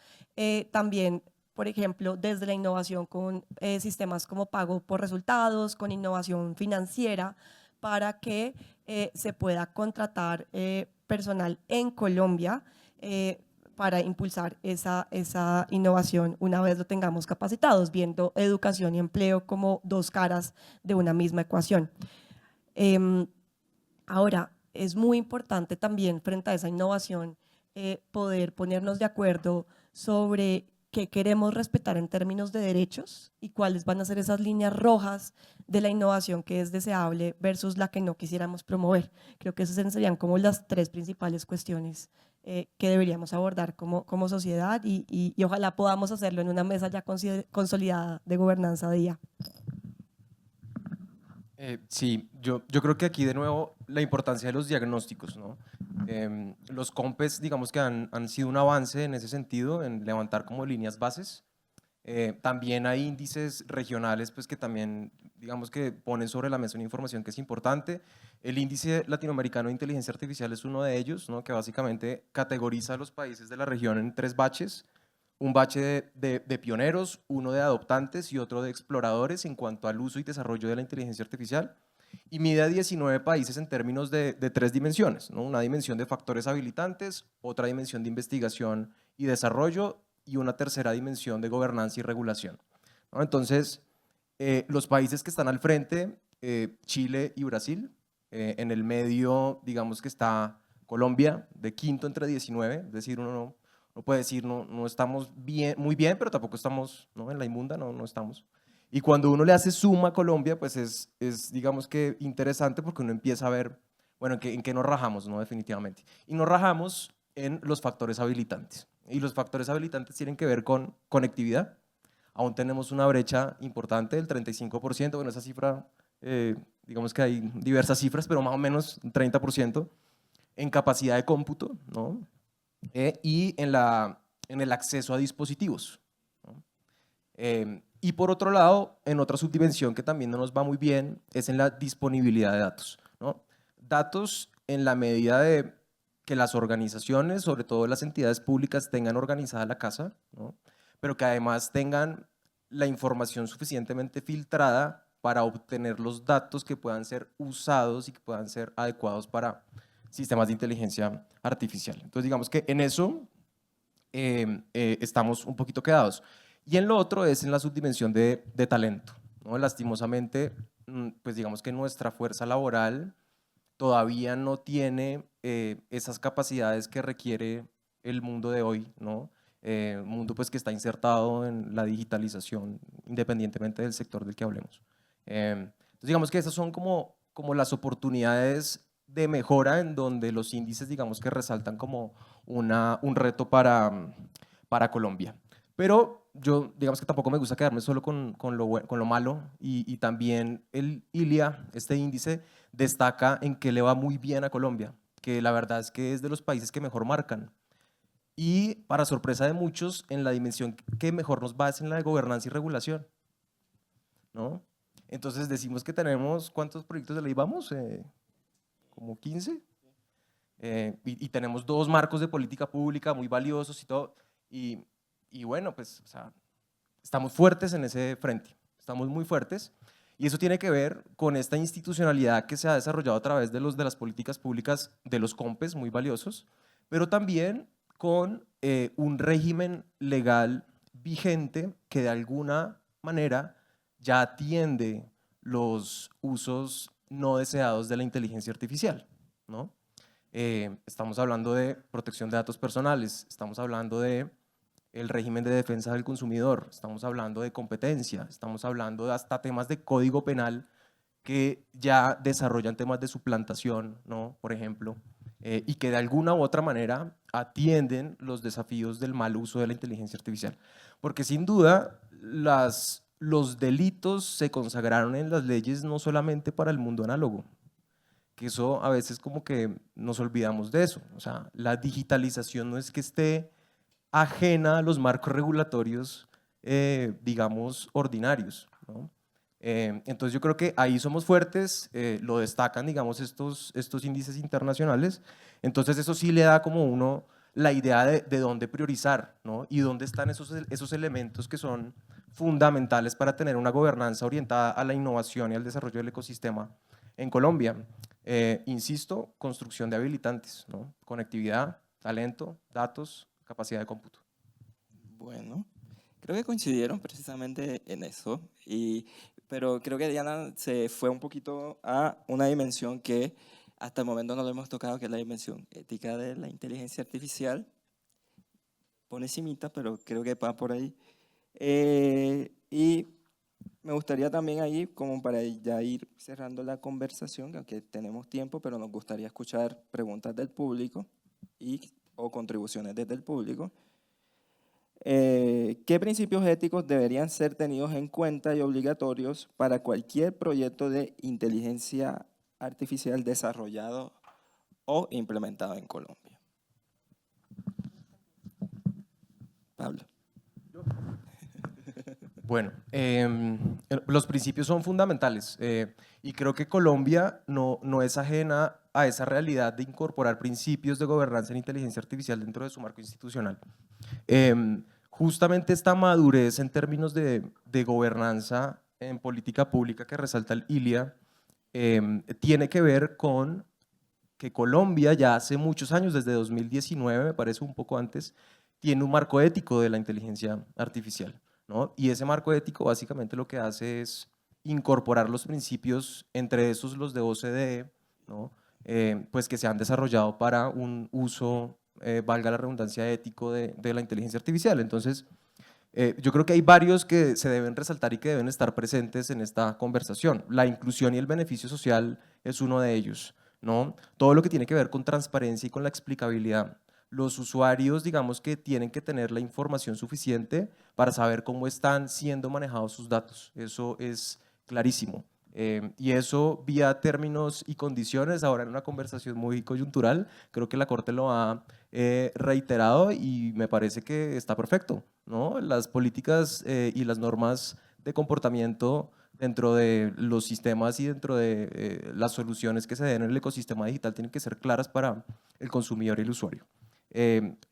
también, por ejemplo, desde la innovación con sistemas como pago por resultados, con innovación financiera, para que se pueda contratar personal en Colombia para impulsar esa innovación una vez lo tengamos capacitados, viendo educación y empleo como dos caras de una misma ecuación. Ahora, es muy importante también frente a esa innovación poder ponernos de acuerdo sobre qué queremos respetar en términos de derechos y cuáles van a ser esas líneas rojas de la innovación que es deseable versus la que no quisiéramos promover. Creo que esas serían como las tres principales cuestiones que deberíamos abordar como sociedad y ojalá podamos hacerlo en una mesa ya consolidada de gobernanza de IA. Sí, yo creo que aquí de nuevo la importancia de los diagnósticos, ¿no? Los COMPES, digamos que han sido un avance en ese sentido, en levantar como líneas bases. También hay índices regionales, pues que también, digamos que ponen sobre la mesa una información que es importante. El índice latinoamericano de inteligencia artificial es uno de ellos, ¿no? Que básicamente categoriza a los países de la región en 3 baches. Un bache de pioneros, uno de adoptantes y otro de exploradores en cuanto al uso y desarrollo de la inteligencia artificial, y mide a 19 países en términos de 3 dimensiones, ¿no? Una dimensión de factores habilitantes, otra dimensión de investigación y desarrollo y una tercera dimensión de gobernanza y regulación, ¿no? Entonces, los países que están al frente, Chile y Brasil, en el medio, digamos que está Colombia, de quinto entre 19, es decir, uno no puede decir no estamos bien, muy bien, pero tampoco estamos, ¿no?, en la inmunda, no estamos. Y cuando uno le hace suma a Colombia, pues es digamos que interesante, porque uno empieza a ver, bueno, en qué nos rajamos, ¿no? Definitivamente. Y nos rajamos en los factores habilitantes. Y los factores habilitantes tienen que ver con conectividad. Aún tenemos una brecha importante del 35%, bueno, esa cifra, digamos que hay diversas cifras, pero más o menos 30% en capacidad de cómputo, ¿no? Y en el acceso a dispositivos, ¿no? Y por otro lado, en otra subdimensión que también no nos va muy bien, es en la disponibilidad de datos, ¿no? Datos en la medida de que las organizaciones, sobre todo las entidades públicas, tengan organizada la casa, ¿no? Pero que además tengan la información suficientemente filtrada para obtener los datos que puedan ser usados y que puedan ser adecuados para sistemas de inteligencia artificial. Entonces, digamos que en eso estamos un poquito quedados. Y en lo otro es en la subdimensión de talento, ¿no? Lastimosamente, pues digamos que nuestra fuerza laboral todavía no tiene esas capacidades que requiere el mundo de hoy, ¿no? Un mundo pues que está insertado en la digitalización, independientemente del sector del que hablemos. Entonces, digamos que esas son como las oportunidades de mejora, en donde los índices, digamos que resaltan como un reto para Colombia. Pero yo, digamos que tampoco me gusta quedarme solo con lo malo, y también el ILIA, este índice, destaca en que le va muy bien a Colombia, que la verdad es que es de los países que mejor marcan. Y para sorpresa de muchos, en la dimensión que mejor nos va es en la de gobernanza y regulación, ¿no? Entonces decimos que tenemos, ¿cuántos proyectos de ley vamos? Como 15. Y tenemos 2 marcos de política pública muy valiosos y todo. Y bueno, pues, o sea, estamos fuertes en ese frente, estamos muy fuertes. Y eso tiene que ver con esta institucionalidad que se ha desarrollado a través de las políticas públicas de los COMPES, muy valiosos, pero también con un régimen legal vigente que de alguna manera ya atiende los usos no deseados de la inteligencia artificial, ¿no? Estamos hablando de protección de datos personales, estamos hablando de el régimen de defensa del consumidor, estamos hablando de competencia, estamos hablando de hasta temas de código penal que ya desarrollan temas de suplantación, ¿no? Por ejemplo, y que de alguna u otra manera atienden los desafíos del mal uso de la inteligencia artificial. Porque sin duda los delitos se consagraron en las leyes no solamente para el mundo análogo, que eso a veces como que nos olvidamos de eso. O sea, la digitalización no es que esté ajena a los marcos regulatorios, digamos, ordinarios, ¿no? Entonces yo creo que ahí somos fuertes, lo destacan, digamos, estos índices internacionales. Entonces eso sí le da como uno la idea de dónde priorizar, ¿no? Y dónde están esos elementos que son fundamentales para tener una gobernanza orientada a la innovación y al desarrollo del ecosistema en Colombia. Insisto, construcción de habilitantes, ¿no? Conectividad, talento, datos, capacidad de cómputo. Bueno, creo que coincidieron precisamente en eso, pero creo que Diana se fue un poquito a una dimensión que hasta el momento no lo hemos tocado, que es la dimensión ética de la inteligencia artificial. Por encimita, pero creo que va por ahí. Y me gustaría también ahí, como para ya ir cerrando la conversación, aunque tenemos tiempo, pero nos gustaría escuchar preguntas del público o contribuciones desde el público. ¿Qué principios éticos deberían ser tenidos en cuenta y obligatorios para cualquier proyecto de inteligencia artificial desarrollado o implementado en Colombia? Pablo. Bueno, los principios son fundamentales y creo que Colombia no es ajena a esa realidad de incorporar principios de gobernanza en inteligencia artificial dentro de su marco institucional. Justamente esta madurez en términos de gobernanza en política pública que resalta el ILIA tiene que ver con que Colombia ya hace muchos años, desde 2019, me parece un poco antes, tiene un marco ético de la inteligencia artificial, ¿no? Y ese marco ético básicamente lo que hace es incorporar los principios, entre esos los de OCDE, ¿no? Pues que se han desarrollado para un uso, valga la redundancia, ético de la inteligencia artificial. Entonces, yo creo que hay varios que se deben resaltar y que deben estar presentes en esta conversación. La inclusión y el beneficio social es uno de ellos, ¿no? Todo lo que tiene que ver con transparencia y con la explicabilidad. Los usuarios, digamos que tienen que tener la información suficiente para saber cómo están siendo manejados sus datos. Eso es clarísimo. Y eso vía términos y condiciones, ahora en una conversación muy coyuntural, creo que la Corte lo ha reiterado y me parece que está perfecto, ¿no? Las políticas y las normas de comportamiento dentro de los sistemas y dentro de las soluciones que se den en el ecosistema digital tienen que ser claras para el consumidor y el usuario.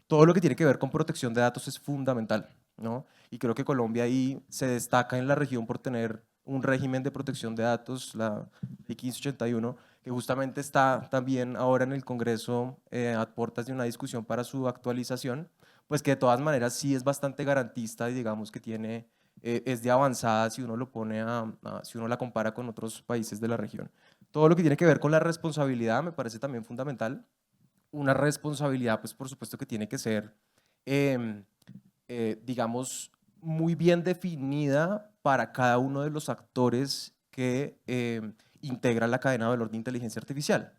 Todo lo que tiene que ver con protección de datos es fundamental, ¿no? Y creo que Colombia ahí se destaca en la región por tener un régimen de protección de datos, la Ley 1581, que justamente está también ahora en el Congreso a puertas de una discusión para su actualización, pues que de todas maneras sí es bastante garantista y digamos que tiene, es de avanzada si uno lo pone si uno la compara con otros países de la región. Todo lo que tiene que ver con la responsabilidad me parece también fundamental. Una responsabilidad, pues por supuesto que tiene que ser, digamos, muy bien definida para cada uno de los actores que integran la cadena de valor de inteligencia artificial.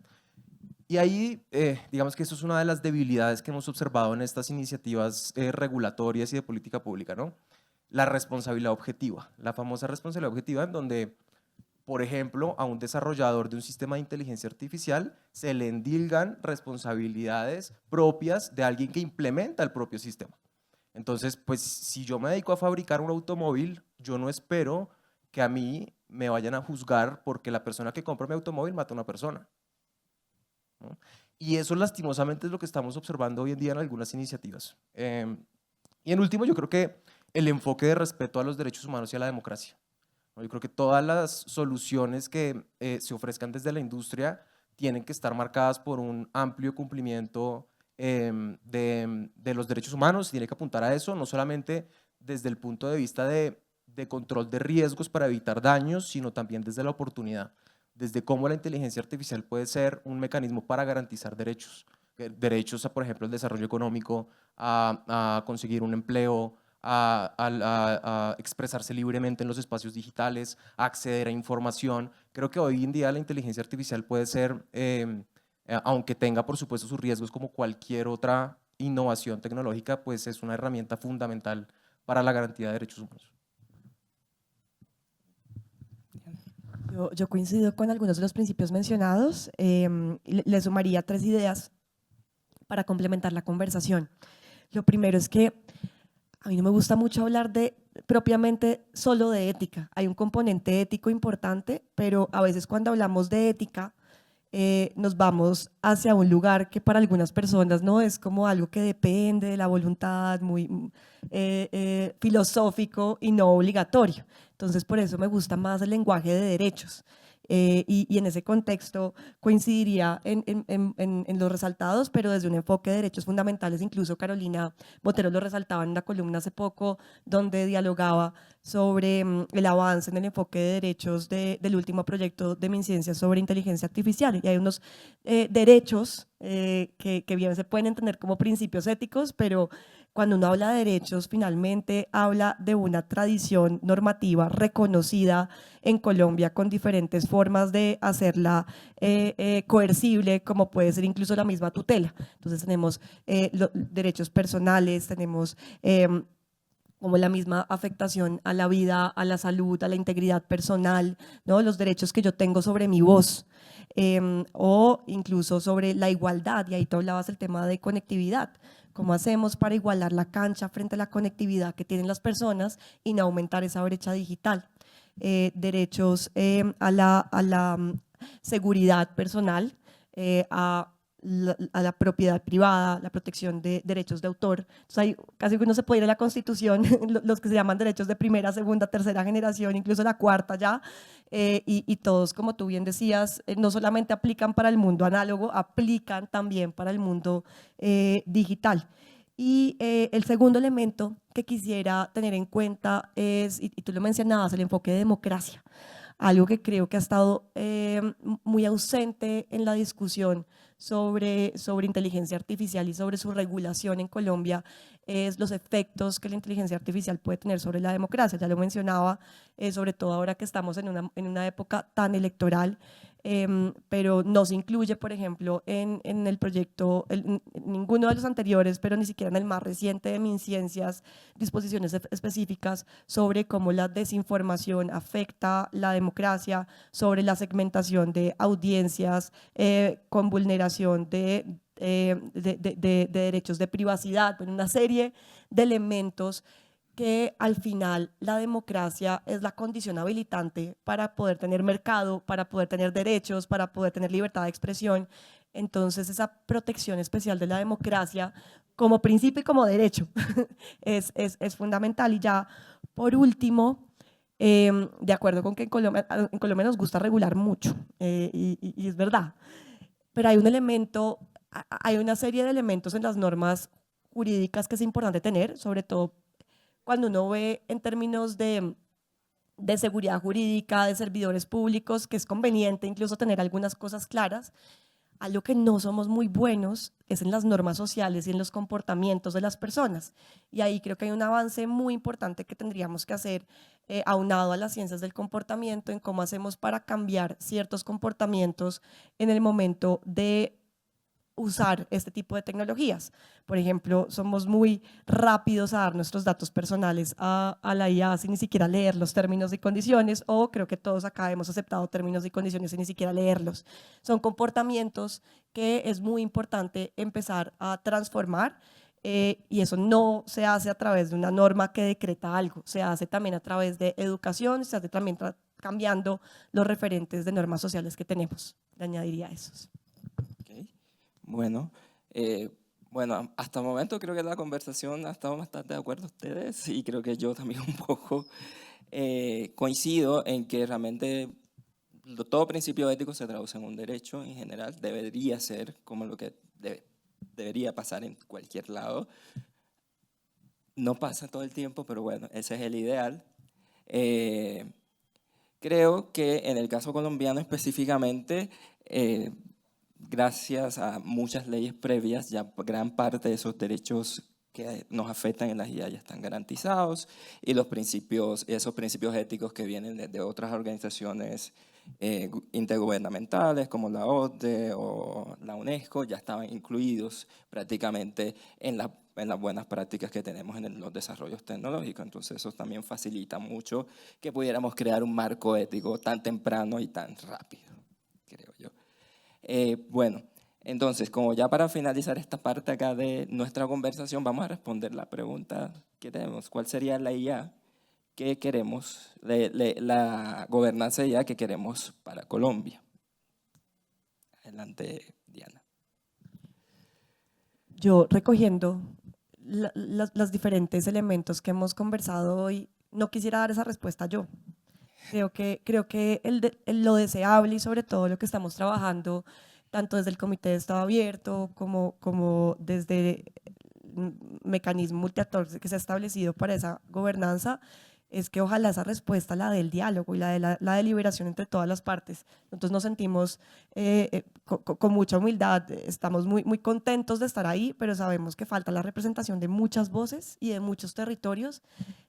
Y ahí, digamos que eso es una de las debilidades que hemos observado en estas iniciativas regulatorias y de política pública, ¿no? La responsabilidad objetiva, la famosa responsabilidad objetiva en donde, por ejemplo, a un desarrollador de un sistema de inteligencia artificial se le endilgan responsabilidades propias de alguien que implementa el propio sistema. Entonces, pues si yo me dedico a fabricar un automóvil, yo no espero que a mí me vayan a juzgar porque la persona que compra mi automóvil mata a una persona, ¿no? Y eso lastimosamente es lo que estamos observando hoy en día en algunas iniciativas. Y en último, yo creo que el enfoque de respeto a los derechos humanos y a la democracia. Yo creo que todas las soluciones que se ofrezcan desde la industria tienen que estar marcadas por un amplio cumplimiento de los derechos humanos, tiene que apuntar a eso, no solamente desde el punto de vista de control de riesgos para evitar daños, sino también desde la oportunidad, desde cómo la inteligencia artificial puede ser un mecanismo para garantizar derechos. derechos a, por ejemplo, el desarrollo económico, a conseguir un empleo, a expresarse libremente en los espacios digitales, a acceder a información. Creo que hoy en día la inteligencia artificial puede ser, aunque tenga por supuesto sus riesgos como cualquier otra innovación tecnológica, pues es una herramienta fundamental para la garantía de derechos humanos. Yo coincido con algunos de los principios mencionados. Le sumaría 3 ideas para complementar la conversación. Lo primero es que a mí no me gusta mucho hablar de propiamente solo de ética. Hay un componente ético importante, pero a veces cuando hablamos de ética nos vamos hacia un lugar que para algunas personas no es como algo que depende de la voluntad, muy filosófico y no obligatorio. Entonces por eso me gusta más el lenguaje de derechos. Y en ese contexto coincidiría en los resaltados, pero desde un enfoque de derechos fundamentales. Incluso Carolina Botero lo resaltaba en una columna hace poco, donde dialogaba sobre el avance en el enfoque de derechos del último proyecto de MinCiencia sobre inteligencia artificial. Y hay unos derechos que bien se pueden entender como principios éticos, pero cuando uno habla de derechos, finalmente habla de una tradición normativa reconocida en Colombia con diferentes formas de hacerla coercible, como puede ser incluso la misma tutela. Entonces tenemos derechos personales, tenemos como la misma afectación a la vida, a la salud, a la integridad personal, ¿no? Los derechos que yo tengo sobre mi voz, o incluso sobre la igualdad, y ahí tú hablabas del tema de conectividad. ¿Cómo hacemos para igualar la cancha frente a la conectividad que tienen las personas y no aumentar esa brecha digital? Derechos a la seguridad personal, a la propiedad privada, la protección de derechos de autor. Entonces hay, casi que uno se puede ir a la Constitución, los que se llaman derechos de primera, segunda, tercera generación, incluso la cuarta ya, y todos, como tú bien decías, no solamente aplican para el mundo análogo, aplican también para el mundo digital. Y el segundo elemento que quisiera tener en cuenta es, y tú lo mencionabas, el enfoque de democracia, algo que creo que ha estado muy ausente en la discusión sobre inteligencia artificial y sobre su regulación en Colombia, es los efectos que la inteligencia artificial puede tener sobre la democracia. Ya lo mencionaba, sobre todo ahora que estamos en una época tan electoral, pero no se incluye, por ejemplo, en el proyecto, en ninguno de los anteriores, pero ni siquiera en el más reciente de MinCiencias, disposiciones específicas sobre cómo la desinformación afecta la democracia, sobre la segmentación de audiencias con vulneración de derechos de privacidad, bueno, una serie de elementos que al final la democracia es la condición habilitante para poder tener mercado, para poder tener derechos, para poder tener libertad de expresión. Entonces esa protección especial de la democracia como principio y como derecho es fundamental. Y ya por último, de acuerdo con que en Colombia nos gusta regular mucho, y es verdad, pero hay un elemento, hay una serie de elementos en las normas jurídicas que es importante tener, sobre todo cuando uno ve en términos de seguridad jurídica, de servidores públicos, que es conveniente incluso tener algunas cosas claras. Algo que no somos muy buenos es en las normas sociales y en los comportamientos de las personas. Y ahí creo que hay un avance muy importante que tendríamos que hacer, aunado a las ciencias del comportamiento, en cómo hacemos para cambiar ciertos comportamientos en el momento de usar este tipo de tecnologías. Por ejemplo, somos muy rápidos a dar nuestros datos personales a la IA sin ni siquiera leer los términos y condiciones, o creo que todos acá hemos aceptado términos y condiciones sin ni siquiera leerlos. Son comportamientos que es muy importante empezar a transformar, y eso no se hace a través de una norma que decreta algo, se hace también a través de educación, se hace también cambiando los referentes de normas sociales que tenemos. Le añadiría esos. Bueno, bueno, hasta el momento creo que la conversación ha estado bastante de acuerdo ustedes y creo que yo también un poco coincido en que realmente todo principio ético se traduce en un derecho en general, debería ser como lo que debería pasar en cualquier lado. No pasa todo el tiempo, pero bueno, ese es el ideal. Creo que en el caso colombiano específicamente, gracias a muchas leyes previas, ya gran parte de esos derechos que nos afectan en las IA ya están garantizados y esos principios éticos que vienen de otras organizaciones intergubernamentales como la OCDE o la UNESCO ya estaban incluidos prácticamente en las buenas prácticas que tenemos en los desarrollos tecnológicos. Entonces eso también facilita mucho que pudiéramos crear un marco ético tan temprano y tan rápido, creo yo. Bueno, entonces, como ya para finalizar esta parte acá de nuestra conversación, vamos a responder la pregunta que tenemos. ¿Cuál sería la IA que queremos, la gobernanza de IA que queremos para Colombia? Adelante, Diana. Yo recogiendo los diferentes elementos que hemos conversado hoy, no quisiera dar esa respuesta yo. Creo que lo deseable y sobre todo lo que estamos trabajando, tanto desde el Comité de Estado Abierto como desde el mecanismo multiactor que se ha establecido para esa gobernanza, es que ojalá esa respuesta, la del diálogo y la de la deliberación entre todas las partes. Nosotros nos sentimos con mucha humildad, estamos muy contentos de estar ahí, pero sabemos que falta la representación de muchas voces y de muchos territorios.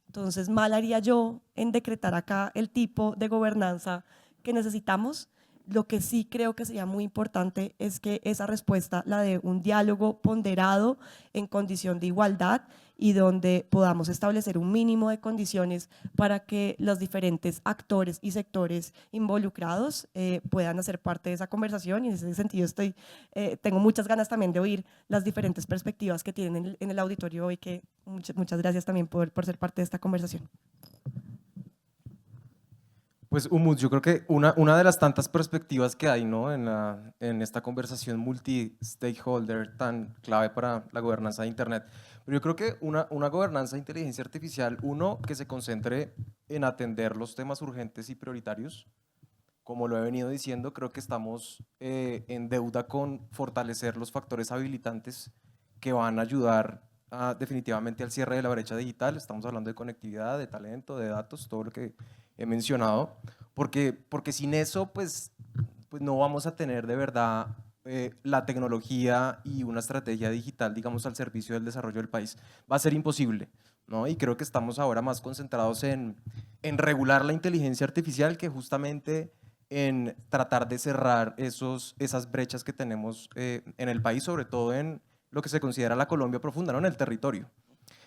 Entonces, mal haría yo en decretar acá el tipo de gobernanza que necesitamos. Lo que sí creo que sería muy importante es que esa respuesta, la de un diálogo ponderado en condición de igualdad y donde podamos establecer un mínimo de condiciones para que los diferentes actores y sectores involucrados puedan hacer parte de esa conversación, y en ese sentido tengo muchas ganas también de oír las diferentes perspectivas que tienen en el auditorio hoy, que muchas gracias también por ser parte de esta conversación. Pues Umut, yo creo que una de las tantas perspectivas que hay, ¿no?, en esta conversación multi-stakeholder tan clave para la gobernanza de Internet, pero yo creo que una gobernanza de inteligencia artificial, que se concentre en atender los temas urgentes y prioritarios. Como lo he venido diciendo, creo que estamos en deuda con fortalecer los factores habilitantes que van a ayudar definitivamente al cierre de la brecha digital. Estamos hablando de conectividad, de talento, de datos, todo lo que he mencionado, porque sin eso pues no vamos a tener de verdad la tecnología y una estrategia digital, digamos, al servicio del desarrollo del país. Va a ser imposible, ¿no? Y creo que estamos ahora más concentrados en regular la inteligencia artificial que justamente en tratar de cerrar esas brechas que tenemos en el país, sobre todo en lo que se considera la Colombia profunda, ¿no?, en el territorio.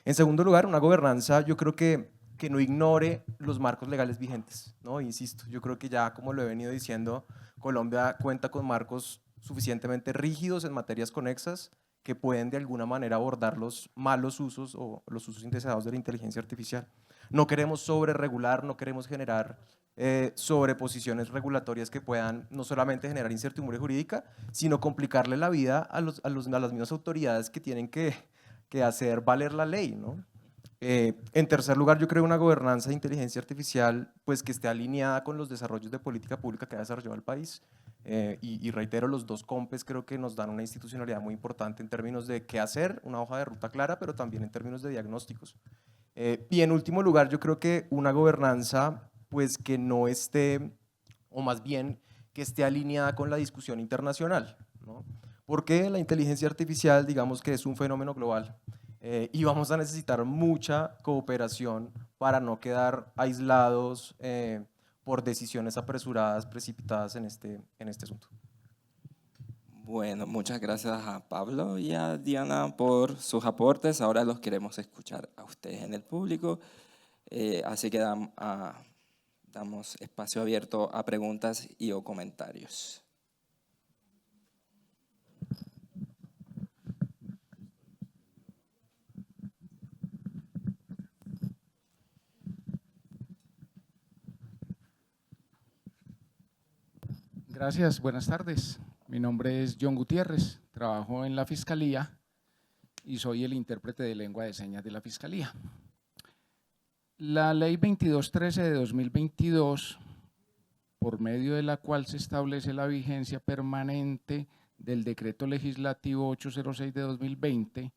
En segundo lugar, una gobernanza, yo creo que no ignore los marcos legales vigentes, ¿no? Insisto, yo creo que ya, como lo he venido diciendo, Colombia cuenta con marcos suficientemente rígidos en materias conexas que pueden de alguna manera abordar los malos usos o los usos indeseados de la inteligencia artificial. No queremos sobreregular, no queremos generar sobreposiciones regulatorias que puedan no solamente generar incertidumbre jurídica, sino complicarle la vida a las mismas autoridades que tienen que hacer valer la ley, ¿no? En tercer lugar, yo creo una gobernanza de inteligencia artificial pues que esté alineada con los desarrollos de política pública que ha desarrollado el país. Y reitero, los dos COMPES creo que nos dan una institucionalidad muy importante en términos de qué hacer, una hoja de ruta clara, pero también en términos de diagnósticos. Y en último lugar, yo creo que una gobernanza pues que no esté, o más bien que esté alineada con la discusión internacional, ¿no? Porque la inteligencia artificial, digamos que es un fenómeno global. Y vamos a necesitar mucha cooperación para no quedar aislados por decisiones apresuradas, precipitadas en este asunto. Bueno, muchas gracias a Pablo y a Diana por sus aportes. Ahora los queremos escuchar a ustedes en el público, así que damos espacio abierto a preguntas y o comentarios. Gracias, buenas tardes. Mi nombre es John Gutiérrez, trabajo en la Fiscalía y soy el intérprete de lengua de señas de la Fiscalía. La Ley 2213 de 2022, por medio de la cual se establece la vigencia permanente del Decreto Legislativo 806 de 2020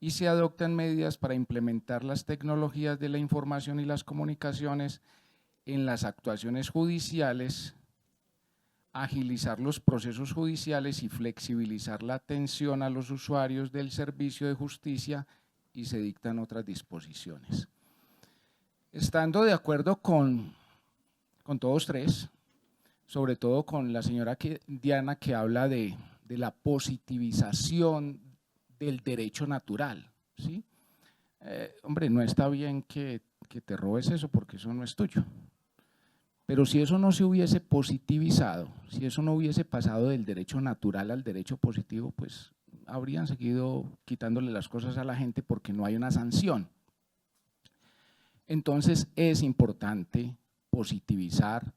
y se adoptan medidas para implementar las tecnologías de la información y las comunicaciones en las actuaciones judiciales, agilizar los procesos judiciales y flexibilizar la atención a los usuarios del servicio de justicia, y se dictan otras disposiciones. Estando de acuerdo con todos tres, sobre todo con la señora Diana, que habla de la positivización del derecho natural, ¿sí? Hombre, no está bien que te robes eso, porque eso no es tuyo. Pero si eso no se hubiese positivizado, si eso no hubiese pasado del derecho natural al derecho positivo, pues habrían seguido quitándole las cosas a la gente porque no hay una sanción. Entonces es importante positivizar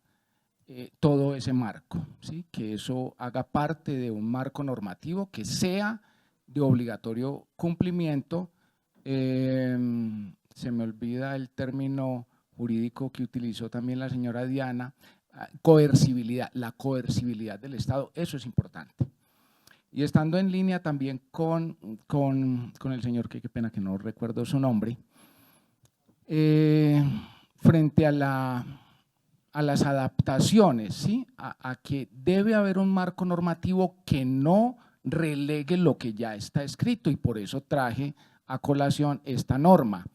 todo ese marco, ¿sí? Que eso haga parte de un marco normativo que sea de obligatorio cumplimiento. Se me olvida el término jurídico que utilizó también la señora Diana, coercibilidad, la coercibilidad del Estado, eso es importante. Y estando en línea también con el señor, que qué pena que no recuerdo su nombre, frente a las adaptaciones, ¿sí? A que debe haber un marco normativo que no relegue lo que ya está escrito, y por eso traje a colación esta norma.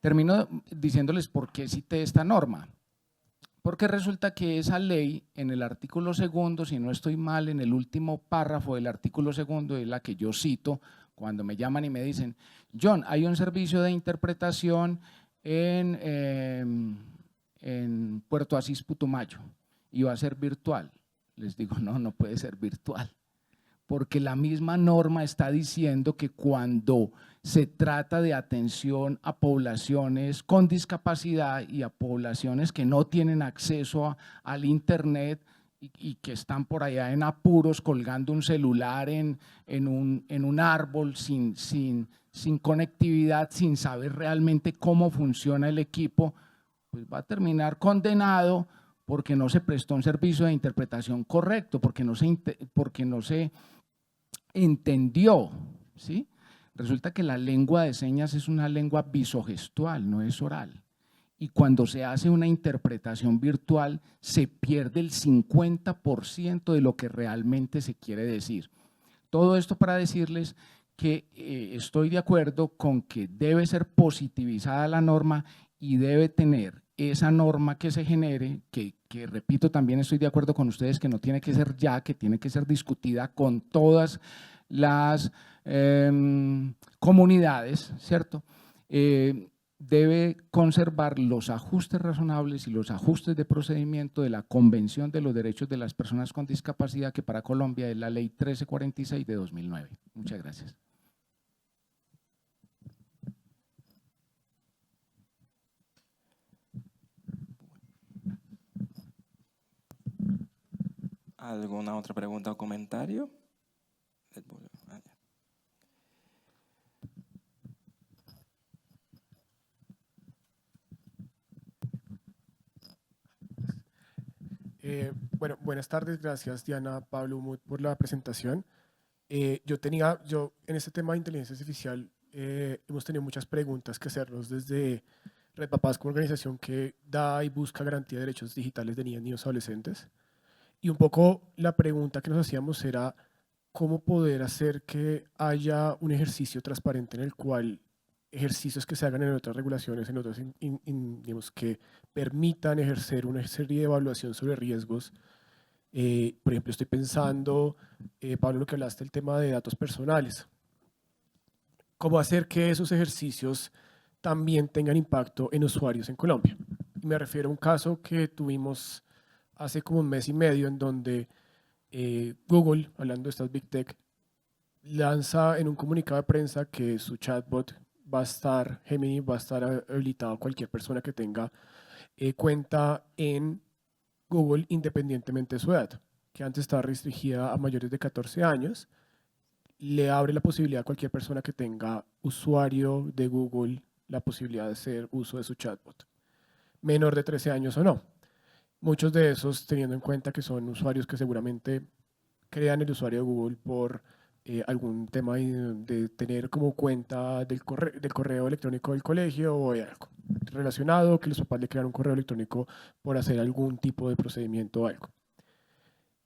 Termino diciéndoles por qué cité esta norma. Porque resulta que esa ley, en el artículo 2, si no estoy mal, en el último párrafo del artículo 2, es la que yo cito cuando me llaman y me dicen: John, hay un servicio de interpretación en Puerto Asís, Putumayo, y va a ser virtual. Les digo, no puede ser virtual, porque la misma norma está diciendo que cuando se trata de atención a poblaciones con discapacidad y a poblaciones que no tienen acceso al internet y que están por allá en apuros colgando un celular en un árbol sin conectividad, sin saber realmente cómo funciona el equipo, pues va a terminar condenado porque no se prestó un servicio de interpretación correcto, porque no se entendió, ¿sí? Resulta que la lengua de señas es una lengua visogestual, no es oral. Y cuando se hace una interpretación virtual, se pierde el 50% de lo que realmente se quiere decir. Todo esto para decirles que estoy de acuerdo con que debe ser positivizada la norma y debe tener esa norma que se genere, que repito, también estoy de acuerdo con ustedes que no tiene que ser ya, que tiene que ser discutida con todas las comunidades, ¿cierto? Debe conservar los ajustes razonables y los ajustes de procedimiento de la Convención de los Derechos de las Personas con Discapacidad, que para Colombia es la Ley 1346 de 2009. Muchas gracias. ¿Alguna otra pregunta o comentario? Bueno, buenas tardes, gracias Diana, Pablo, Umut, por la presentación. Yo en este tema de inteligencia artificial hemos tenido muchas preguntas que hacernos desde Red Papás, como organización que da y busca garantía de derechos digitales de niñas, niños y adolescentes. Y un poco la pregunta que nos hacíamos era cómo poder hacer que haya un ejercicio transparente en el cual ejercicios que se hagan en otras regulaciones, en otras, digamos, que permitan ejercer una serie de evaluación sobre riesgos. Por ejemplo, estoy pensando, Pablo, lo que hablaste del tema de datos personales. ¿Cómo hacer que esos ejercicios también tengan impacto en usuarios en Colombia? Y me refiero a un caso que tuvimos hace como 1 mes y medio en donde Google, hablando de estas Big Tech, lanza en un comunicado de prensa que su chatbot va a estar, Gemini, va a estar habilitado a cualquier persona que tenga cuenta en Google independientemente de su edad, que antes estaba restringida a mayores de 14 años. Le abre la posibilidad a cualquier persona que tenga usuario de Google la posibilidad de hacer uso de su chatbot, menor de 13 años o no. Muchos de esos teniendo en cuenta que son usuarios que seguramente crean el usuario de Google por algún tema de tener como cuenta del correo electrónico del colegio o algo relacionado, que los papás le crean un correo electrónico por hacer algún tipo de procedimiento o algo.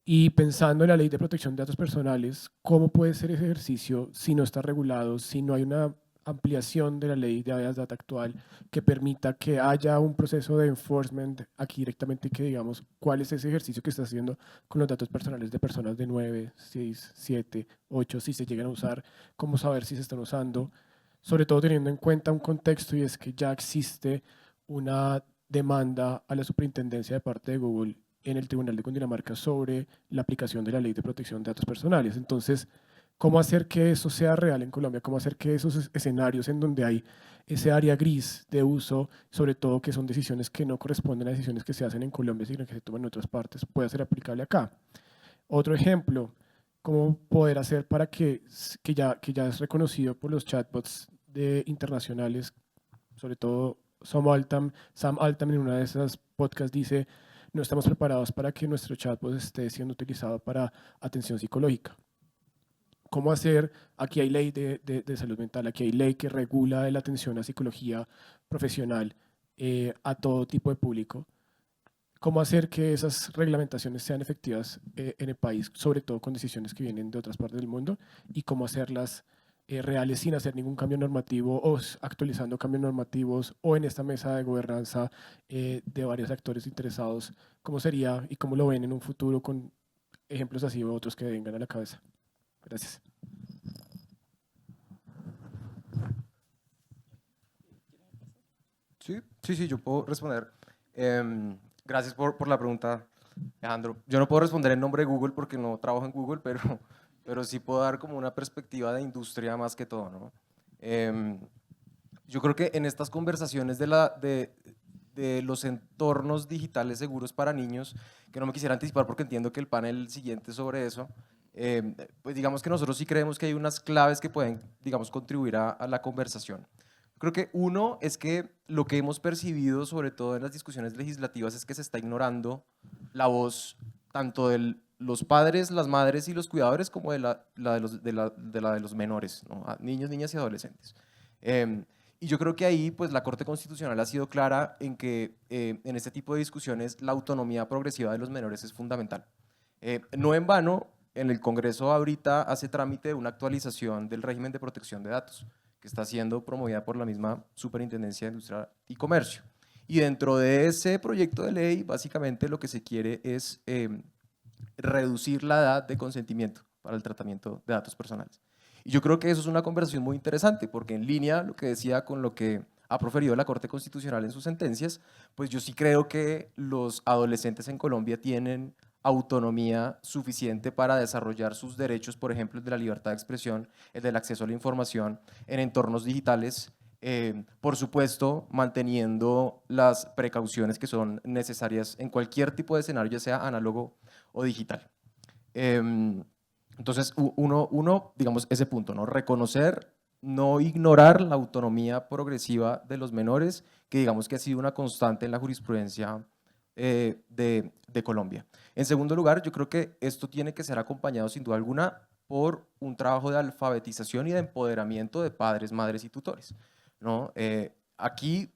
Y pensando en la ley de protección de datos personales, ¿cómo puede ser ese ejercicio si no está regulado, si no hay una ampliación de la ley de habeas data actual que permita que haya un proceso de enforcement aquí directamente, que digamos cuál es ese ejercicio que está haciendo con los datos personales de personas de 9, 6, 7, 8, si se llegan a usar, cómo saber si se están usando, sobre todo teniendo en cuenta un contexto, y es que ya existe una demanda a la superintendencia de parte de Google en el Tribunal de Cundinamarca sobre la aplicación de la Ley de Protección de Datos Personales. Entonces, ¿cómo hacer que eso sea real en Colombia? ¿Cómo hacer que esos escenarios en donde hay ese área gris de uso, sobre todo que son decisiones que no corresponden a decisiones que se hacen en Colombia, sino que se toman en otras partes, pueda ser aplicable acá? Otro ejemplo, ¿cómo poder hacer para que ya es reconocido por los chatbots internacionales, sobre todo Sam Altman en una de esas podcasts dice: no estamos preparados para que nuestro chatbot esté siendo utilizado para atención psicológica? ¿Cómo hacer? Aquí hay ley de salud mental, aquí hay ley que regula la atención a psicología profesional a todo tipo de público. ¿Cómo hacer que esas reglamentaciones sean efectivas en el país, sobre todo con decisiones que vienen de otras partes del mundo? ¿Y cómo hacerlas reales sin hacer ningún cambio normativo o actualizando cambios normativos, o en esta mesa de gobernanza de varios actores interesados? ¿Cómo sería y cómo lo ven en un futuro con ejemplos así o otros que vengan a la cabeza? Gracias. Sí, yo puedo responder. Gracias por la pregunta, Alejandro. Yo no puedo responder en nombre de Google porque no trabajo en Google, pero sí puedo dar como una perspectiva de industria más que todo, ¿no? Yo creo que en estas conversaciones de los entornos digitales seguros para niños, que no me quisiera anticipar porque entiendo que el panel siguiente es sobre eso, pues digamos que nosotros sí creemos que hay unas claves que pueden, digamos, contribuir a la conversación. Creo que uno es que lo que hemos percibido, sobre todo en las discusiones legislativas, es que se está ignorando la voz tanto de los padres, las madres y los cuidadores, como la de los menores, ¿no? Niños, niñas y adolescentes. Y yo creo que ahí pues, la Corte Constitucional ha sido clara en que en este tipo de discusiones la autonomía progresiva de los menores es fundamental. No en vano, en el Congreso ahorita hace trámite una actualización del régimen de protección de datos, que está siendo promovida por la misma Superintendencia de Industria y Comercio. Y dentro de ese proyecto de ley, básicamente lo que se quiere es reducir la edad de consentimiento para el tratamiento de datos personales. Y yo creo que eso es una conversación muy interesante, porque en línea, lo que decía con lo que ha proferido la Corte Constitucional en sus sentencias, pues yo sí creo que los adolescentes en Colombia tienen autonomía suficiente para desarrollar sus derechos, por ejemplo, el de la libertad de expresión, el del acceso a la información en entornos digitales, por supuesto, manteniendo las precauciones que son necesarias en cualquier tipo de escenario, ya sea análogo o digital. Entonces, digamos, ese punto, ¿no? Reconocer, no ignorar la autonomía progresiva de los menores, que digamos que ha sido una constante en la jurisprudencia de Colombia. En segundo lugar, yo creo que esto tiene que ser acompañado sin duda alguna por un trabajo de alfabetización y de empoderamiento de padres, madres y tutores, ¿no? Aquí,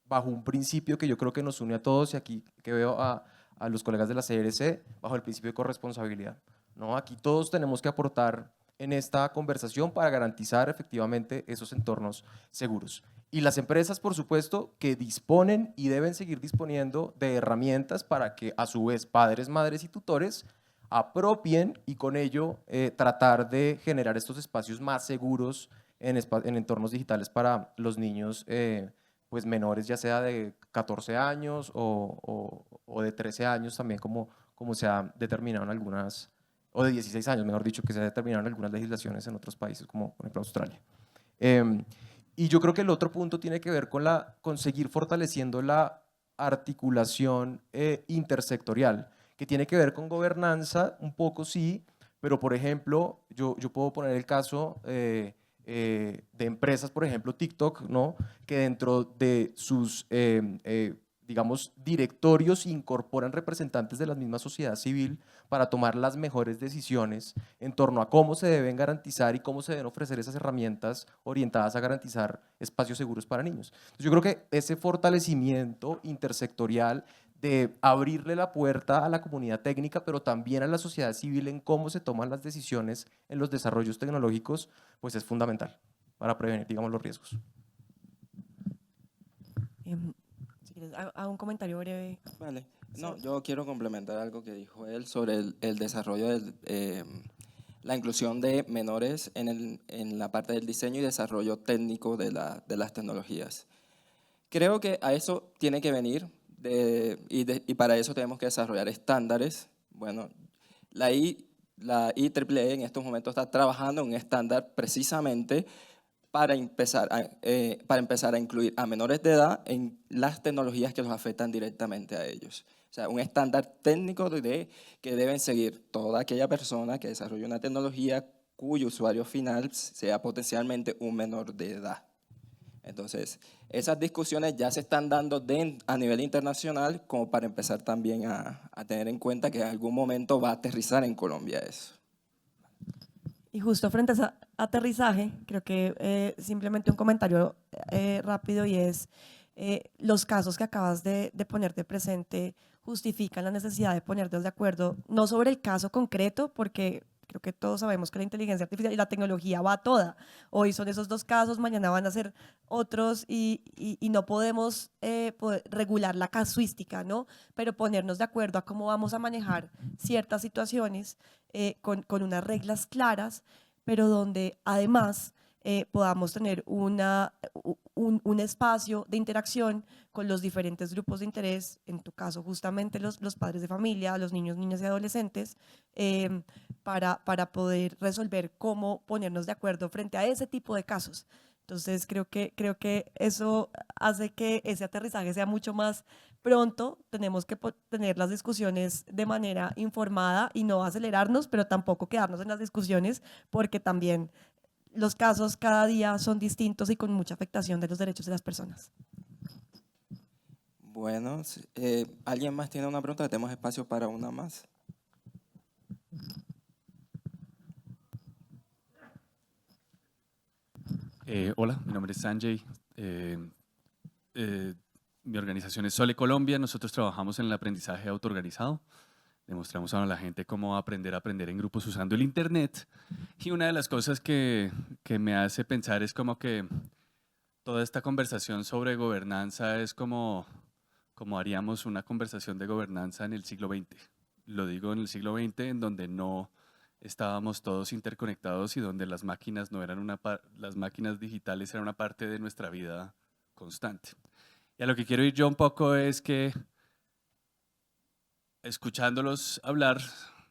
bajo un principio que yo creo que nos une a todos, y aquí que veo a los colegas de la CRC, bajo el principio de corresponsabilidad, ¿no? Aquí todos tenemos que aportar en esta conversación para garantizar efectivamente esos entornos seguros. Y las empresas, por supuesto, que disponen y deben seguir disponiendo de herramientas para que a su vez padres, madres y tutores apropien y con ello tratar de generar estos espacios más seguros en entornos digitales para los niños pues menores, ya sea de 14 años o de 13 años también, como se ha determinado en algunas, o de 16 años, mejor dicho, que se ha determinado en algunas legislaciones en otros países, como por ejemplo Australia. Y yo creo que el otro punto tiene que ver con seguir fortaleciendo la articulación intersectorial, que tiene que ver con gobernanza, un poco sí, pero por ejemplo, yo puedo poner el caso de empresas, por ejemplo TikTok, ¿no? Que dentro de sus digamos, directorios incorporan representantes de la misma sociedad civil para tomar las mejores decisiones en torno a cómo se deben garantizar y cómo se deben ofrecer esas herramientas orientadas a garantizar espacios seguros para niños. Entonces, yo creo que ese fortalecimiento intersectorial de abrirle la puerta a la comunidad técnica, pero también a la sociedad civil en cómo se toman las decisiones en los desarrollos tecnológicos, pues es fundamental para prevenir, digamos, los riesgos. Si quieres, hago un comentario breve. Vale. No, yo quiero complementar algo que dijo él sobre el desarrollo la inclusión de menores en la parte del diseño y desarrollo técnico de las tecnologías. Creo que a eso tiene que venir y para eso tenemos que desarrollar estándares. Bueno, la IEEE en estos momentos está trabajando en un estándar precisamente para empezar a incluir a menores de edad en las tecnologías que los afectan directamente a ellos. O sea, un estándar técnico que deben seguir toda aquella persona que desarrolle una tecnología cuyo usuario final sea potencialmente un menor de edad. Entonces, esas discusiones ya se están dando a nivel internacional como para empezar también a tener en cuenta que en algún momento va a aterrizar en Colombia eso. Y justo frente a ese aterrizaje, creo que simplemente un comentario rápido y es, los casos que acabas de ponerte presente justifican la necesidad de ponernos de acuerdo, no sobre el caso concreto, porque creo que todos sabemos que la inteligencia artificial y la tecnología va toda. Hoy son esos 2 casos, mañana van a ser otros y no podemos poder regular la casuística, ¿no? Pero ponernos de acuerdo a cómo vamos a manejar ciertas situaciones con unas reglas claras, pero donde además podamos tener un espacio de interacción con los diferentes grupos de interés, en tu caso justamente los padres de familia, los niños, niñas y adolescentes, para poder resolver cómo ponernos de acuerdo frente a ese tipo de casos. Entonces creo que eso hace que ese aterrizaje sea mucho más pronto. Tenemos que tener las discusiones de manera informada y no acelerarnos, pero tampoco quedarnos en las discusiones, porque también los casos cada día son distintos y con mucha afectación de los derechos de las personas. Bueno, ¿alguien más tiene una pregunta? Tenemos espacio para una más. Hola, mi nombre es Sanjay. Mi organización es Sole Colombia. Nosotros trabajamos en el aprendizaje autoorganizado. Demostramos a la gente cómo aprender a aprender en grupos usando el Internet. Y una de las cosas que me hace pensar es como que toda esta conversación sobre gobernanza es como haríamos una conversación de gobernanza en el siglo XX. Lo digo en el siglo XX, en donde no estábamos todos interconectados y donde las máquinas las máquinas digitales eran una parte de nuestra vida constante. Y a lo que quiero ir yo un poco es que, escuchándolos hablar,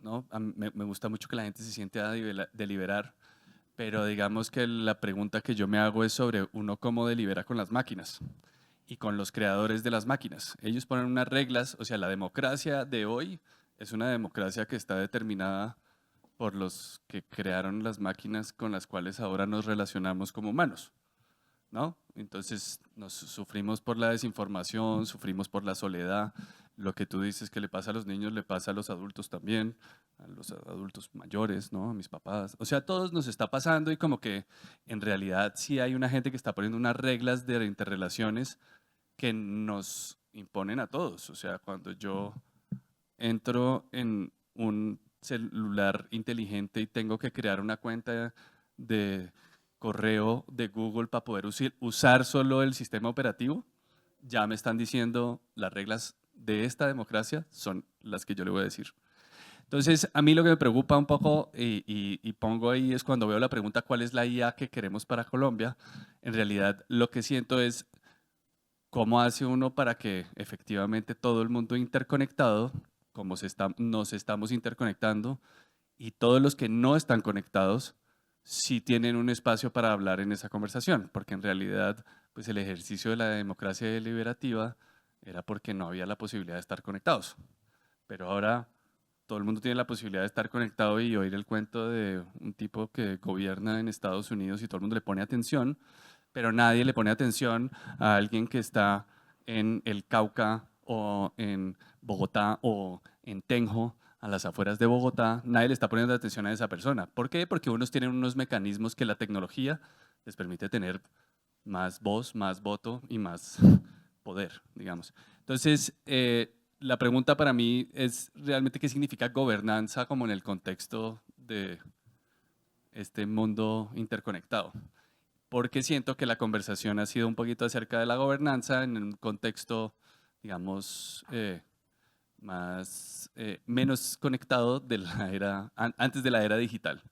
¿no? Me gusta mucho que la gente se siente a deliberar, pero digamos que la pregunta que yo me hago es sobre uno cómo delibera con las máquinas y con los creadores de las máquinas. Ellos ponen unas reglas, o sea, la democracia de hoy es una democracia que está determinada por los que crearon las máquinas con las cuales ahora nos relacionamos como humanos, ¿no? Entonces sufrimos por la desinformación, sufrimos por la soledad. Lo que tú dices que le pasa a los niños le pasa a los adultos también, a los adultos mayores, ¿no? A mis papás. O sea, a todos nos está pasando y como que en realidad sí hay una gente que está poniendo unas reglas de interrelaciones que nos imponen a todos. O sea, cuando yo entro en un celular inteligente y tengo que crear una cuenta de correo de Google para poder usar solo el sistema operativo, ya me están diciendo las reglas de esta democracia son las que yo le voy a decir. Entonces, a mí lo que me preocupa un poco y pongo ahí es cuando veo la pregunta ¿cuál es la IA que queremos para Colombia? En realidad lo que siento es cómo hace uno para que efectivamente todo el mundo interconectado, como nos estamos interconectando, y todos los que no están conectados sí tienen un espacio para hablar en esa conversación, porque en realidad pues el ejercicio de la democracia deliberativa era porque no había la posibilidad de estar conectados. Pero ahora todo el mundo tiene la posibilidad de estar conectado y oír el cuento de un tipo que gobierna en Estados Unidos y todo el mundo le pone atención, pero nadie le pone atención a alguien que está en el Cauca o en Bogotá o en Tenjo, a las afueras de Bogotá. Nadie le está poniendo atención a esa persona. ¿Por qué? Porque unos tienen unos mecanismos que la tecnología les permite tener más voz, más voto y más poder, digamos. Entonces, la pregunta para mí es realmente qué significa gobernanza como en el contexto de este mundo interconectado. Porque siento que la conversación ha sido un poquito acerca de la gobernanza en un contexto, digamos, menos conectado de la era, antes de la era digital.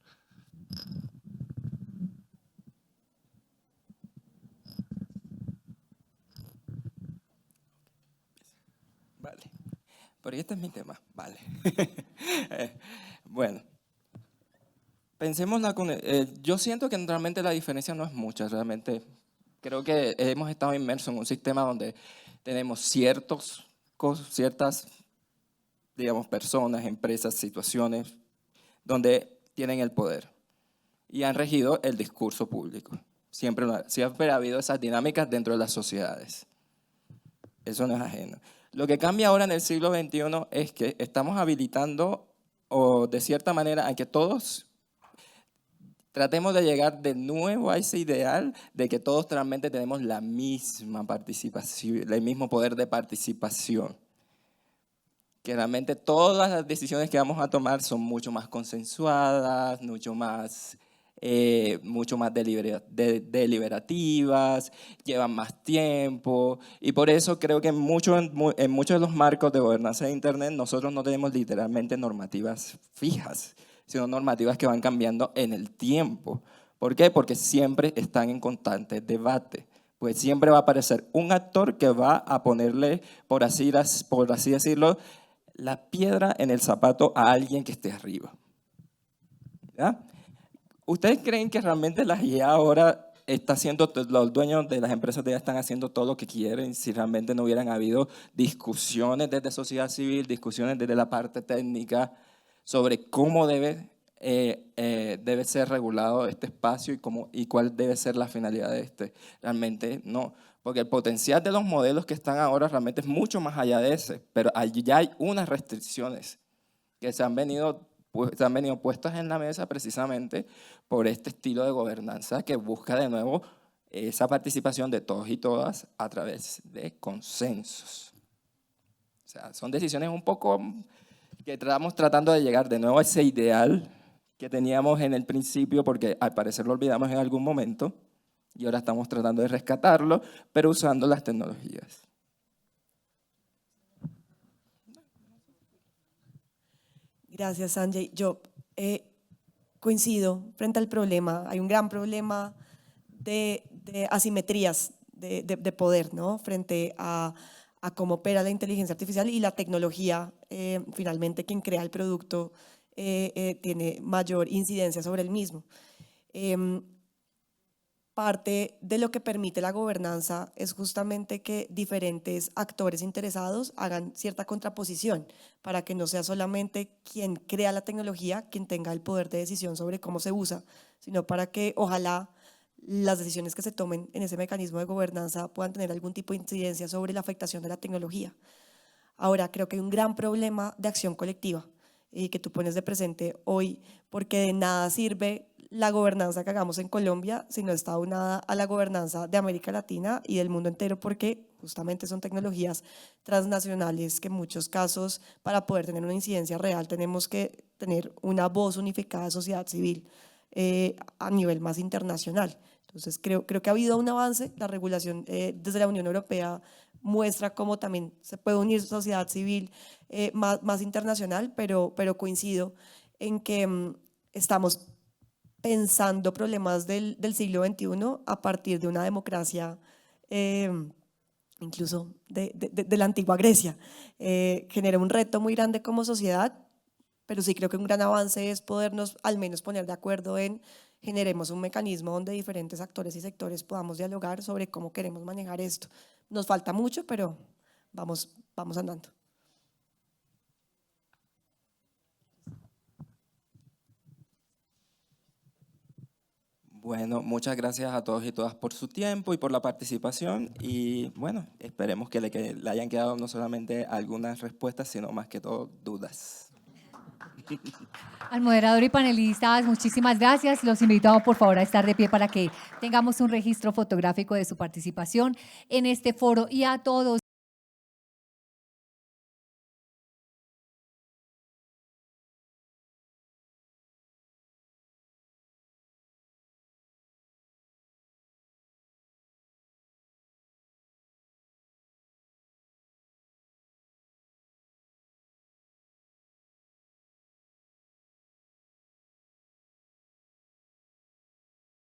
Vale, porque este es mi tema, vale. Bueno, pensemos, yo siento que realmente la diferencia no es mucha, realmente creo que hemos estado inmersos en un sistema donde tenemos ciertas, digamos, personas, empresas, situaciones donde tienen el poder y han regido el discurso público. Siempre ha habido esas dinámicas dentro de las sociedades. Eso no es ajeno. Lo que cambia ahora en el siglo XXI es que estamos habilitando, o de cierta manera, a que todos tratemos de llegar de nuevo a ese ideal de que todos realmente tenemos la misma participación, el mismo poder de participación. Que realmente todas las decisiones que vamos a tomar son mucho más consensuadas, mucho más deliberativas, llevan más tiempo, y por eso creo que en muchos de los marcos de gobernanza de Internet nosotros no tenemos literalmente normativas fijas, sino normativas que van cambiando en el tiempo. ¿Por qué? Porque siempre están en constante debate. Pues siempre va a aparecer un actor que va a ponerle, por así decirlo, la piedra en el zapato a alguien que esté arriba. ¿Ya? ¿Ustedes creen que realmente la IA ahora está haciendo, los dueños de las empresas ya están haciendo todo lo que quieren, si realmente no hubieran habido discusiones desde sociedad civil, discusiones desde la parte técnica sobre cómo debe ser regulado este espacio y cuál debe ser la finalidad de este? Realmente no, porque el potencial de los modelos que están ahora realmente es mucho más allá de ese, pero allí ya hay unas restricciones que se han venido puestas en la mesa precisamente por este estilo de gobernanza que busca de nuevo esa participación de todos y todas a través de consensos. O sea, son decisiones un poco que estamos tratando de llegar de nuevo a ese ideal que teníamos en el principio, porque al parecer lo olvidamos en algún momento, y ahora estamos tratando de rescatarlo, pero usando las tecnologías. Gracias, Sanjay. Yo coincido frente al problema. Hay un gran problema de asimetrías de poder, ¿no? Frente a cómo opera la inteligencia artificial y la tecnología. Finalmente, quien crea el producto tiene mayor incidencia sobre el mismo. Parte de lo que permite la gobernanza es justamente que diferentes actores interesados hagan cierta contraposición para que no sea solamente quien crea la tecnología quien tenga el poder de decisión sobre cómo se usa, sino para que ojalá las decisiones que se tomen en ese mecanismo de gobernanza puedan tener algún tipo de incidencia sobre la afectación de la tecnología. Ahora, creo que hay un gran problema de acción colectiva que tú pones de presente hoy, porque de nada sirve la gobernanza que hagamos en Colombia si no está unada a la gobernanza de América Latina y del mundo entero, porque justamente son tecnologías transnacionales que en muchos casos, para poder tener una incidencia real, tenemos que tener una voz unificada de sociedad civil a nivel más internacional. Entonces, creo que ha habido un avance. La regulación desde la Unión Europea muestra cómo también se puede unir sociedad civil más internacional, pero coincido en que estamos pensando problemas del siglo XXI a partir de una democracia incluso de la antigua Grecia. Genera un reto muy grande como sociedad, pero sí creo que un gran avance es podernos al menos poner de acuerdo en generemos un mecanismo donde diferentes actores y sectores podamos dialogar sobre cómo queremos manejar esto. Nos falta mucho, pero vamos andando. Bueno, muchas gracias a todos y todas por su tiempo y por la participación, y bueno, esperemos que le hayan quedado no solamente algunas respuestas, sino más que todo dudas. Al moderador y panelistas, muchísimas gracias. Los invitamos por favor a estar de pie para que tengamos un registro fotográfico de su participación en este foro, y a todos